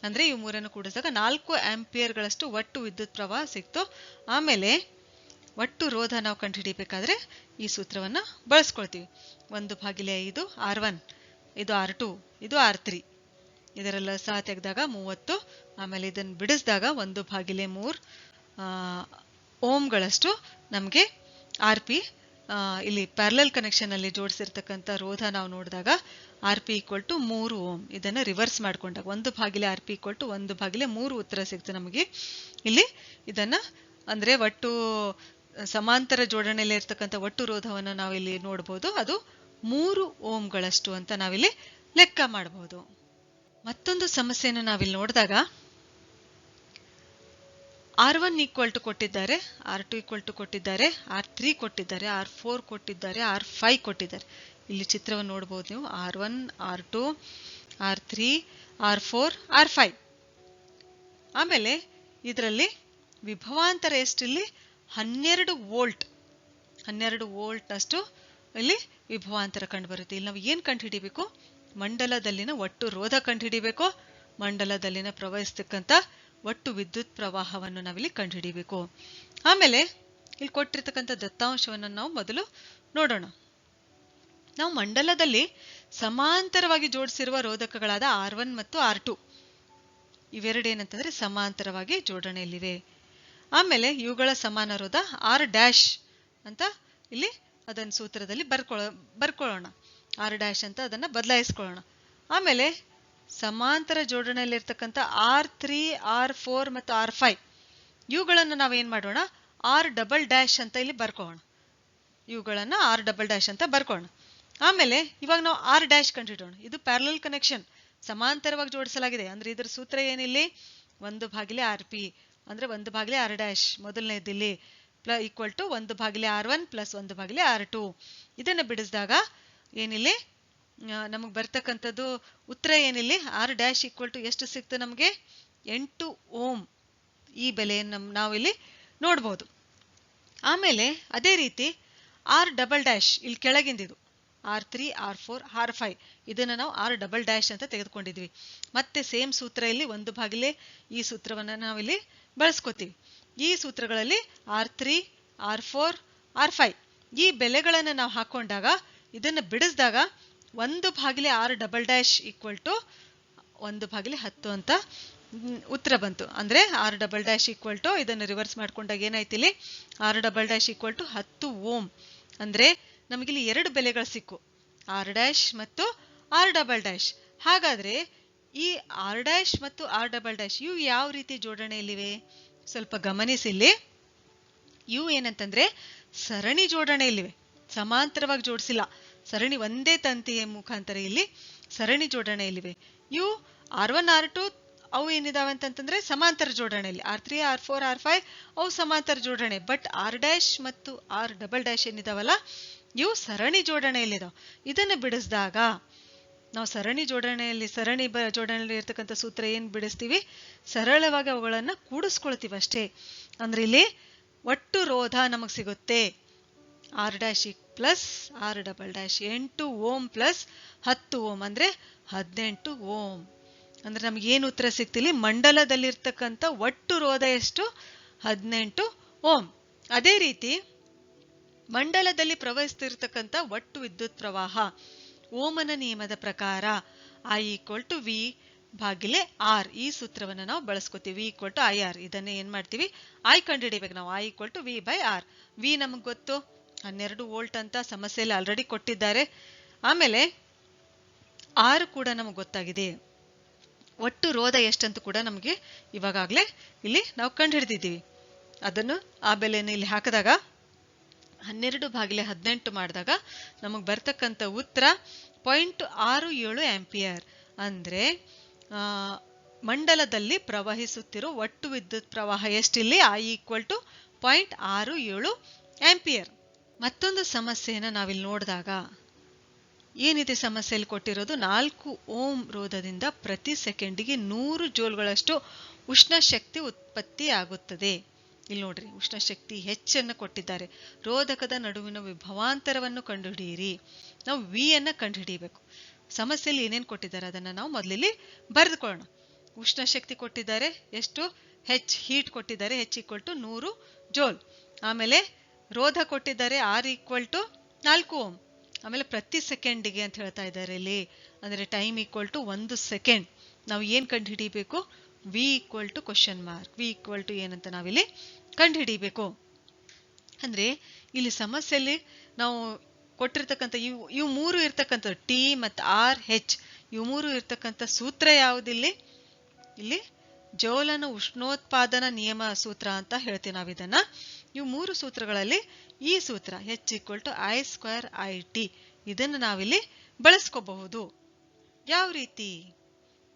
S1: ಅಂದ್ರೆ ಇವು ಮೂರನ್ನು ಕೂಡಿಸಿದಾಗ 4 ಆಂಪಿಯರ್ಗಳಷ್ಟು ಒಟ್ಟು ವಿದ್ಯುತ್ ಪ್ರವಾಹ ಸಿಕ್ತು. ಆಮೇಲೆ ಒಟ್ಟು ರೋಧ ನಾವು ಕಂಡು ಹಿಡಿಬೇಕಾದ್ರೆ ಈ ಸೂತ್ರವನ್ನ ಬಳಸ್ಕೊಳ್ತೀವಿ. 1/5 R1, ಇದು R2, ಇದು R3. ಇದರೆಲ್ಲ ಸಹ ತೆಗೆದಾಗ 30. ಆಮೇಲೆ ಇದನ್ನು ಬಿಡಿಸಿದಾಗ 1/3 ಓಮ್ಗಳಷ್ಟು ನಮಗೆ RP ಇಲ್ಲಿ ಪ್ಯಾರಲಲ್ ಕನೆಕ್ಷನ್ ಅಲ್ಲಿ ಜೋಡಿಸಿರ್ತಕ್ಕಂಥ ರೋಧ ನಾವು ನೋಡಿದಾಗ RP = 3 ಓಮ್. ಇದನ್ನ ರಿವರ್ಸ್ ಮಾಡ್ಕೊಂಡಾಗ 1/RP = 1/3 ಉತ್ತರ ಸಿಗ್ತದೆ ನಮಗೆ. ಇಲ್ಲಿ ಇದನ್ನ ಅಂದ್ರೆ ಒಟ್ಟು ಸಮಾಂತರ ಜೋಡಣೆಯಲ್ಲಿ ಇರ್ತಕ್ಕಂಥ ಒಟ್ಟು ರೋಧವನ್ನು ನಾವಿಲ್ಲಿ ನೋಡಬಹುದು. ಅದು 3 ಓಮ್ಗಳಷ್ಟು ಅಂತ ನಾವಿಲ್ಲಿ ಲೆಕ್ಕ ಮಾಡಬಹುದು. ಮತ್ತೊಂದು ಸಮಸ್ಯೆಯನ್ನು ನಾವಿಲ್ಲಿ ನೋಡಿದಾಗ R1 = ಕೊಟ್ಟಿದ್ದಾರೆ, R2 = ಕೊಟ್ಟಿದ್ದಾರೆ, R3 ಕೊಟ್ಟಿದ್ದಾರೆ, R4 ಕೊಟ್ಟಿದ್ದಾರೆ, R5 ಕೊಟ್ಟಿದ್ದಾರೆ. ಇಲ್ಲಿ ಚಿತ್ರವನ್ನು ನೋಡಬಹುದು ನೀವು. R1, R2, R3, R4, R5. ಆಮೇಲೆ ಇದರಲ್ಲಿ ವಿಭವಾಂತರ ಎಷ್ಟು ಇಲ್ಲಿ 12 ವೋಲ್ಟ್. 12 ವೋಲ್ಟ್ನಷ್ಟು ಇಲ್ಲಿ ವಿಭವಾಂತರ ಕಂಡು ಬರುತ್ತೆ. ಇಲ್ಲಿ ನಾವು ಏನು ಕಂಡು ಹಿಡಿಬೇಕು, ಮಂಡಲದಲ್ಲಿನ ಒಟ್ಟು ರೋಧ ಕಂಡು ಹಿಡಿಬೇಕು, ಮಂಡಲದಲ್ಲಿನ ಪ್ರವಹಿಸ್ತಕ್ಕಂಥ ಒಟ್ಟು ವಿದ್ಯುತ್ ಪ್ರವಾಹವನ್ನು ನಾವಿಲ್ಲಿ ಕಂಡು ಹಿಡಿಬೇಕು. ಆಮೇಲೆ ಇಲ್ಲಿ ಕೊಟ್ಟಿರ್ತಕ್ಕಂಥ ದತ್ತಾಂಶವನ್ನು ನಾವು ಮೊದಲು ನೋಡೋಣ. ನಾವು ಮಂಡಲದಲ್ಲಿ ಸಮಾಂತರವಾಗಿ ಜೋಡಿಸಿರುವ ರೋಧಕಗಳಾದ R1 ಮತ್ತು R2 ಇವೆರಡು ಏನಂತಂದ್ರೆ ಸಮಾಂತರವಾಗಿ ಜೋಡಣೆಯಲ್ಲಿವೆ. ಆಮೇಲೆ ಇವುಗಳ ಸಮಾನ ರೋಧ R' ಅಂತ ಇಲ್ಲಿ ಅದನ್ನ ಸೂತ್ರದಲ್ಲಿ ಬರ್ಕೊಳ್ಳೋಣ. R' ಅಂತ ಅದನ್ನ ಬದಲಾಯಿಸ್ಕೊಳ್ಳೋಣ. ಆಮೇಲೆ ಸಮಾಂತರ ಜೋಡಣೆಯಲ್ಲಿರ್ತಕ್ಕಂಥ R3, R4 ಮತ್ತು R5 ಇವುಗಳನ್ನು ನಾವೇನ್ ಮಾಡೋಣ, R" ಅಂತ ಇಲ್ಲಿ ಬರ್ಕೊಳ್ಳೋಣ. ಇವುಗಳನ್ನ R" ಅಂತ ಬರ್ಕೊಳ್ಳೋಣ. ಆಮೇಲೆ ಇವಾಗ ನಾವು R' ಕಂಡುಹಿಡೋಣ. ಇದು ಪ್ಯಾರಲಲ್ ಕನೆಕ್ಷನ್, ಸಮಾಂತರವಾಗಿ ಜೋಡಿಸಲಾಗಿದೆ. ಅಂದ್ರೆ ಇದರ ಸೂತ್ರ ಏನಿಲ್ಲಿ 1/Rp ಅಂದ್ರೆ 1/R' ಮೊದಲನೇದಿಲ್ಲಿ = 1/R1 + 1/R2. ಇದನ್ನ ಬಿಡಿಸಿದಾಗ ಏನಿಲ್ಲಿ ನಮಗೆ ಬರ್ತಕ್ಕಂಥದ್ದು ಉತ್ತರ ಏನಿಲ್ಲಿ R' = ಎಷ್ಟು ಸಿಕ್ತು ನಮಗೆ 8 ಓಮ್. ಈ ಬೆಲೆಯನ್ನು ನಾವಿಲ್ಲಿ ನೋಡಬಹುದು. ಆಮೇಲೆ ಅದೇ ರೀತಿ R" ಇಲ್ಲಿ ಕೆಳಗಿಂದಿದು R3, R4, R5 ಇದನ್ನ ನಾವು R" ಅಂತ ತೆಗೆದುಕೊಂಡಿದ್ವಿ. ಮತ್ತೆ ಸೇಮ್ ಸೂತ್ರ ಇಲ್ಲಿ 1/ ಈ ಸೂತ್ರವನ್ನ ನಾವಿಲ್ಲಿ ಬಳಸ್ಕೋತೀವಿ. ಈ ಸೂತ್ರಗಳಲ್ಲಿ R3, R4, R5 ಈ ಬೆಲೆಗಳನ್ನು ನಾವು ಹಾಕೊಂಡಾಗ ಇದನ್ನ ಬಿಡಿಸಿದಾಗ 1/R" = 1/10 ಅಂತ ಉತ್ತರ ಬಂತು. ಅಂದ್ರೆ R" ಇದನ್ನು ರಿವರ್ಸ್ ಮಾಡ್ಕೊಂಡಾಗ ಏನಾಯ್ತು ಇಲ್ಲಿ R" = 10 ಓಮ್. ಅಂದ್ರೆ ನಮಗಿಲ್ಲಿ ಎರಡು ಬೆಲೆಗಳು ಸಿಕ್ಕು, R' ಮತ್ತು R". ಹಾಗಾದ್ರೆ ಈ R' ಮತ್ತು R" ಇವು ಯಾವ ರೀತಿ ಜೋಡಣೆಯಲ್ಲಿವೆ ಸ್ವಲ್ಪ ಗಮನಿಸಿಲ್ಲಿ. ಇವು ಏನಂತಂದ್ರೆ ಸರಣಿ ಜೋಡಣೆಯಲ್ಲಿವೆ, ಸಮಾಂತರವಾಗಿ ಜೋಡಿಸಿಲ್ಲ. ಸರಣಿ ಒಂದೇ ತಂತಿಯ ಮುಖಾಂತರ ಇಲ್ಲಿ ಸರಣಿ ಜೋಡಣೆಯಲ್ಲಿವೆ. ಇವು R1, R2 ಅವು ಏನಿದಾವೆ ಅಂತಂದ್ರೆ ಸಮಾಂತರ ಜೋಡಣೆಯಲ್ಲಿ. R3, R4, R5 ಅವು ಸಮಾಂತರ ಜೋಡಣೆ. ಬಟ್ R' ಮತ್ತು R" ಏನಿದಾವಲ್ಲ ಇವು ಸರಣಿ ಜೋಡಣೆಯಲ್ಲಿದಾವೆ. ಇದನ್ನು ಬಿಡಿಸಿದಾಗ ನಾವು ಸರಣಿ ಜೋಡಣೆಯಲ್ಲಿ ಇರ್ತಕ್ಕಂಥ ಸೂತ್ರ ಏನ್ ಬಿಡಿಸ್ತೀವಿ, ಸರಳವಾಗಿ ಅವುಗಳನ್ನ ಕೂಡಿಸ್ಕೊಳ್ತೀವಿ ಅಷ್ಟೇ. ಅಂದ್ರೆ ಇಲ್ಲಿ ಒಟ್ಟು ರೋಧ ನಮಗೆ ಸಿಗುತ್ತೆ R' plus R', 8 ohm plus 10 ohm ಅಂದ್ರೆ 18 ಓಮ್. ಅಂದ್ರೆ ನಮ್ಗೆ ಏನು ಉತ್ತರ ಸಿಗ್ತಿಲ್ಲ, ಮಂಡಲದಲ್ಲಿರ್ತಕ್ಕಂಥ ಒಟ್ಟು ರೋಧ ಎಷ್ಟು? 18 ಓಮ್. ಅದೇ ರೀತಿ ಮಂಡಲದಲ್ಲಿ ಪ್ರವಹಿಸ್ತಿರ್ತಕ್ಕಂಥ ಒಟ್ಟು ವಿದ್ಯುತ್ ಪ್ರವಾಹ ಓಮನ ನಿಯಮದ ಪ್ರಕಾರ I = V ಭಾಗಿಲೆ R, ಈ ಸೂತ್ರವನ್ನು ನಾವು ಬಳಸ್ಕೋತೀವಿ. V = IR. ಇದನ್ನೇ ಏನ್ ಮಾಡ್ತೀವಿ, I ಕಂಡುಹಿಡಿಬೇಕು ನಾವು. I = V/R. V ನಮಗೆ ಗೊತ್ತು 12 ವೋಲ್ಟ್ ಅಂತ ಸಮಸ್ಯೆಯಲ್ಲಿ ಆಲ್ರೆಡಿ ಕೊಟ್ಟಿದ್ದಾರೆ. ಆಮೇಲೆ R ಕೂಡ ನಮಗೆ ಗೊತ್ತಾಗಿದೆ. ಒಟ್ಟು ರೋಧ ಎಷ್ಟಂತೂ ಕೂಡ ನಮಗೆ ಇವಾಗಲೇ ಇಲ್ಲಿ ನಾವು ಕಂಡುಹಿಡಿದಿದ್ದೀವಿ. ಅದನ್ನು ಆ ಬೆಲೆಯನ್ನು ಇಲ್ಲಿ ಹಾಕಿದಾಗ 12/18 ಮಾಡಿದಾಗ ನಮಗೆ ಬರ್ತಕ್ಕಂಥ ಉತ್ತರ 0.67 ಆಂಪಿಯರ್. ಅಂದ್ರೆ ಮಂಡಲದಲ್ಲಿ ಪ್ರವಹಿಸುತ್ತಿರೋ ಒಟ್ಟು ವಿದ್ಯುತ್ ಪ್ರವಾಹ ಎಷ್ಟಿಲ್ಲಿ? I = 0.67 ampere. ಮತ್ತೊಂದು ಸಮಸ್ಯೆಯನ್ನು ನಾವಿಲ್ಲಿ ನೋಡಿದಾಗ ಏನಿದೆ ಸಮಸ್ಯೆಯಲ್ಲಿ ಕೊಟ್ಟಿರೋದು, 4 ಓಮ್ ರೋಧದಿಂದ ಪ್ರತಿ ಸೆಕೆಂಡಿಗೆ 100 ಜೂಲ್ಗಳಷ್ಟು ಉಷ್ಣ ಶಕ್ತಿ ಉತ್ಪತ್ತಿ ಆಗುತ್ತದೆ. ಇಲ್ಲಿ ನೋಡ್ರಿ, ಉಷ್ಣ ಶಕ್ತಿ ಹೆಚ್ಚನ್ನು ಕೊಟ್ಟಿದ್ದಾರೆ. ರೋಧಕದ ನಡುವಿನ ವಿಭವಾಂತರವನ್ನು ಕಂಡುಹಿಡಿಯಿರಿ. ನಾವು V ಅನ್ನು ಕಂಡುಹಿಡಿಯಬೇಕು. ಸಮಸ್ಯೆಯಲ್ಲಿ ಏನೇನು ಕೊಟ್ಟಿದ್ದಾರೆ ಅದನ್ನ ನಾವು ಮೊದಲಿಲ್ಲಿ ಬರೆದುಕೊಳ್ಳೋಣ. ಉಷ್ಣ ಶಕ್ತಿ ಕೊಟ್ಟಿದ್ದಾರೆ ಎಷ್ಟು? H ಹೀಟ್ ಕೊಟ್ಟಿದ್ದಾರೆ, H = 100 ಜೂಲ್. ಆಮೇಲೆ ರೋಧ ಕೊಟ್ಟಿದ್ದಾರೆ R = 4 ಓಮ್. ಆಮೇಲೆ ಪ್ರತಿ ಸೆಕೆಂಡಿಗೆ ಅಂತ ಹೇಳ್ತಾ ಇದ್ದಾರೆ ಇಲ್ಲಿ, ಅಂದ್ರೆ ಟೈಮ್ = 1 ಸೆಕೆಂಡ್. ನಾವು ಏನ್ ಕಂಡುಹಿಡಿಯಬೇಕು? V = V ಏನಂತ ನಾವಿಲ್ಲಿ ಕಂಡುಹಿಡಿಯಬೇಕು. ಅಂದ್ರೆ ಇಲ್ಲಿ ಸಮಸ್ಯೆಯಲ್ಲಿ ನಾವು ಕೊಟ್ಟಿರ್ತಕ್ಕಂಥ ಇವು ಮೂರು ಇರ್ತಕ್ಕಂಥದ್ದು T ಮತ್ತು R, H, ಇವು ಮೂರು ಇರ್ತಕ್ಕಂಥ ಸೂತ್ರ ಯಾವುದಿಲ್ಲಿ? ಇಲ್ಲಿ ಜೌಲನ ಉಷ್ಣೋತ್ಪಾದನಾ ನಿಯಮ ಸೂತ್ರ ಅಂತ ಹೇಳ್ತೀವಿ ನಾವು ಇದನ್ನ. ಇವು ಮೂರು ಸೂತ್ರಗಳಲ್ಲಿ ಈ ಸೂತ್ರ H = I²IT, ಇದನ್ನು ನಾವಿಲ್ಲಿ ಬಳಸ್ಕೋಬಹುದು. ಯಾವ ರೀತಿ?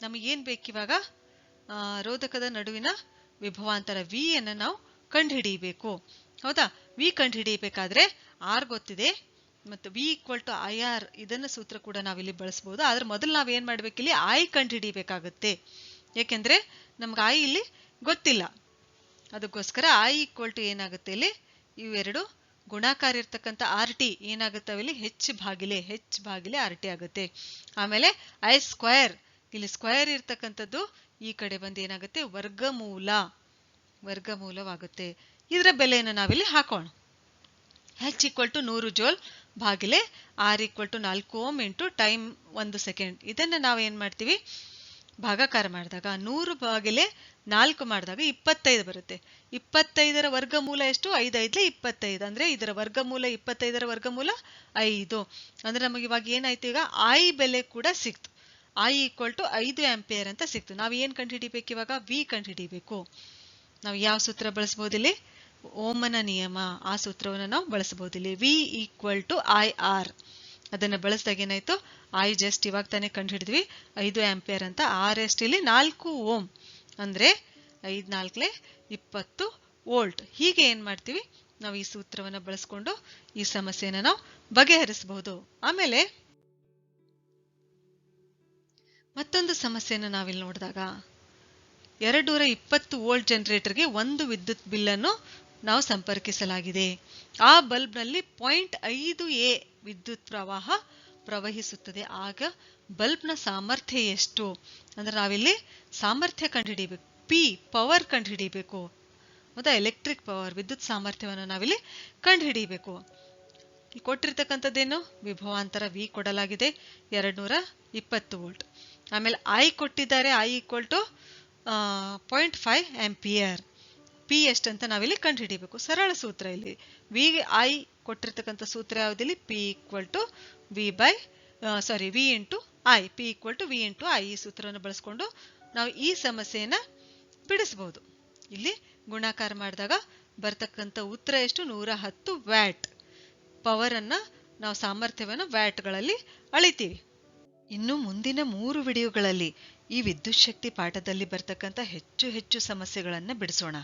S1: ನಮಗೇನ್ ಬೇಕಿವಾಗ? ರೋಧಕದ ನಡುವಿನ ವಿಭವಾಂತರ V ಅನ್ನು ನಾವು ಕಂಡುಹಿಡಿಯಬೇಕು. ಹೌದಾ? V ಕಂಡುಹಿಡಿಯಬೇಕಾದ್ರೆ R ಗೊತ್ತಿದೆ ಮತ್ತು V = IR, ಇದನ್ನ ಸೂತ್ರ ಕೂಡ ನಾವಿಲ್ಲಿ ಬಳಸಬಹುದು. ಆದ್ರೆ ಮೊದಲು ನಾವೇನ್ ಮಾಡ್ಬೇಕಿಲ್ಲಿ I ಕಂಡುಹಿಡಿಯಬೇಕಾಗುತ್ತೆ. ಯಾಕೆಂದ್ರೆ ನಮ್ಗೆ I ಇಲ್ಲಿ ಗೊತ್ತಿಲ್ಲ. ಅದಕ್ಕೋಸ್ಕರ I = ಏನಾಗುತ್ತೆ ಇಲ್ಲಿ, ಇವೆರಡು ಗುಣಾಕಾರ ಇರ್ತಕ್ಕಂಥ RT ಏನಾಗುತ್ತವೆ ಇಲ್ಲಿ? H ಭಾಗಿಲೆ RT ಆಗುತ್ತೆ. ಆಮೇಲೆ I², ಇಲ್ಲಿ ಸ್ಕ್ವೇರ್ ಇರ್ತಕ್ಕಂಥದ್ದು ಈ ಕಡೆ ಬಂದು ಏನಾಗುತ್ತೆ? ವರ್ಗಮೂಲವಾಗುತ್ತೆ. ಇದರ ಬೆಲೆಯನ್ನು ನಾವಿಲ್ಲಿ ಹಾಕೋಣ. H = 100 ಜೂಲ್ ಭಾಗಿಲೆ R = 4 ohm into time 1 second. ಇದನ್ನ ನಾವು ಏನ್ ಮಾಡ್ತೀವಿ? ಭಾಗಾಕಾರ ಮಾಡಿದಾಗ 100/4 ಮಾಡಿದಾಗ 25 ಬರುತ್ತೆ. 25ರ ವರ್ಗಮೂಲ ಎಷ್ಟು? 5×5 = 25. ಅಂದ್ರೆ ಇದರ ವರ್ಗಮೂಲ 25ರ ವರ್ಗಮೂಲ 5. ಅಂದ್ರೆ ನಮಗೆ ಇವಾಗ ಏನಾಯ್ತು? ಈಗ I ಬೆಲೆ ಕೂಡ ಸಿಕ್ತು. I = 5 ಆಂಪಿಯರ್ ಅಂತ ಸಿಕ್ತು. ನಾವು ಏನ್ ಕಂಡುಹಿಡಿಬೇಕು ಇವಾಗ? V ಕಂಡುಹಿಡಿಬೇಕು. ನಾವು ಯಾವ ಸೂತ್ರ ಬಳಸಬಹುದು ಇಲ್ಲಿ? ಓಮನ ನಿಯಮ, ಆ ಸೂತ್ರವನ್ನು ನಾವು ಬಳಸಬಹುದು ಇಲ್ಲಿ. V = IR. ಅದನ್ನ ಬಳಸಿದಾಗ ಏನಾಯ್ತು? I ಜಸ್ಟ್ ಇವಾಗ ತಾನೇ ಕಂಡುಹಿಡಿದ್ವಿ 5 ಆಂಪಿಯರ್ ಅಂತ. R ಎಷ್ಟು ಇಲ್ಲಿ? 4 ಓಮ್. ಅಂದ್ರೆ 5×4 = 20 ವೋಲ್ಟ್. ಹೀಗೆ ಏನ್ ಮಾಡ್ತೀವಿ ನಾವು? ಈ ಸೂತ್ರವನ್ನು ಬಳಸ್ಕೊಂಡು ಈ ಸಮಸ್ಯೆಯನ್ನು ನಾವು ಬಗೆಹರಿಸಬಹುದು. ಆಮೇಲೆ ಮತ್ತೊಂದು ಸಮಸ್ಯೆಯನ್ನು ನಾವಿಲ್ಲಿ ನೋಡಿದಾಗ 220 ವೋಲ್ಟ್ ಜನರೇಟರ್ಗೆ ಒಂದು ವಿದ್ಯುತ್ ಬಿಲ್ಲನ್ನು ನಾವು ಸಂಪರ್ಕಿಸಲಾಗಿದೆ. ಆ ಬಲ್ಬ್ನಲ್ಲಿ 0.5A ವಿದ್ಯುತ್ ಪ್ರವಾಹ ಪ್ರವಹಿಸುತ್ತದೆ. ಆಗ ಬಲ್ಬ್ನ ಸಾಮರ್ಥ್ಯ ಎಷ್ಟು? ಅಂದ್ರೆ ನಾವಿಲ್ಲಿ ಸಾಮರ್ಥ್ಯ ಕಂಡುಹಿಡಿಯಬೇಕು. P ಪವರ್ ಕಂಡುಹಿಡಿಯಬೇಕು. ಹೌದಾ? ಎಲೆಕ್ಟ್ರಿಕ್ ಪವರ್, ವಿದ್ಯುತ್ ಸಾಮರ್ಥ್ಯವನ್ನು ನಾವಿಲ್ಲಿ ಕಂಡುಹಿಡಿಯಬೇಕು. ಕೊಟ್ಟಿರ್ತಕ್ಕಂಥದ್ದೇನು? ವಿಭವಾಂತರ V ಕೊಡಲಾಗಿದೆ 220 ವೋಲ್ಟ್. ಆಮೇಲೆ I ಕೊಟ್ಟಿದ್ದಾರೆ, I = 0.5 ಆಂಪಿಯರ್. P ಎಷ್ಟಂತ ನಾವಿಲ್ಲಿ ಕಂಡುಹಿಡಿಯಬೇಕು. ಸರಳ ಸೂತ್ರ ಇಲ್ಲಿ. I ಕೊಟ್ಟಿರ್ತಕ್ಕಂಥ ಸೂತ್ರ ಯಾವುದಿಲ್ಲಿ? P = V × I. P = V × I. ಈ ಸೂತ್ರವನ್ನು ಬಳಸ್ಕೊಂಡು ನಾವು ಈ ಸಮಸ್ಯೆಯನ್ನ ಬಿಡಿಸಬಹುದು. ಇಲ್ಲಿ ಗುಣಾಕಾರ ಮಾಡಿದಾಗ ಬರ್ತಕ್ಕಂಥ ಉತ್ತರ ಎಷ್ಟು? 110 ವ್ಯಾಟ್. ಪವರ್ ಅನ್ನ ನಾವು ಸಾಮರ್ಥ್ಯವನ್ನು ವ್ಯಾಟ್ಗಳಲ್ಲಿ ಅಳಿತೀವಿ. ಇನ್ನು ಮುಂದಿನ 3 ವಿಡಿಯೋಗಳಲ್ಲಿ ಈ ವಿದ್ಯುತ್ ಶಕ್ತಿ ಪಾಠದಲ್ಲಿ ಬರ್ತಕ್ಕಂಥ ಹೆಚ್ಚು ಸಮಸ್ಯೆಗಳನ್ನು ಬಿಡಿಸೋಣ.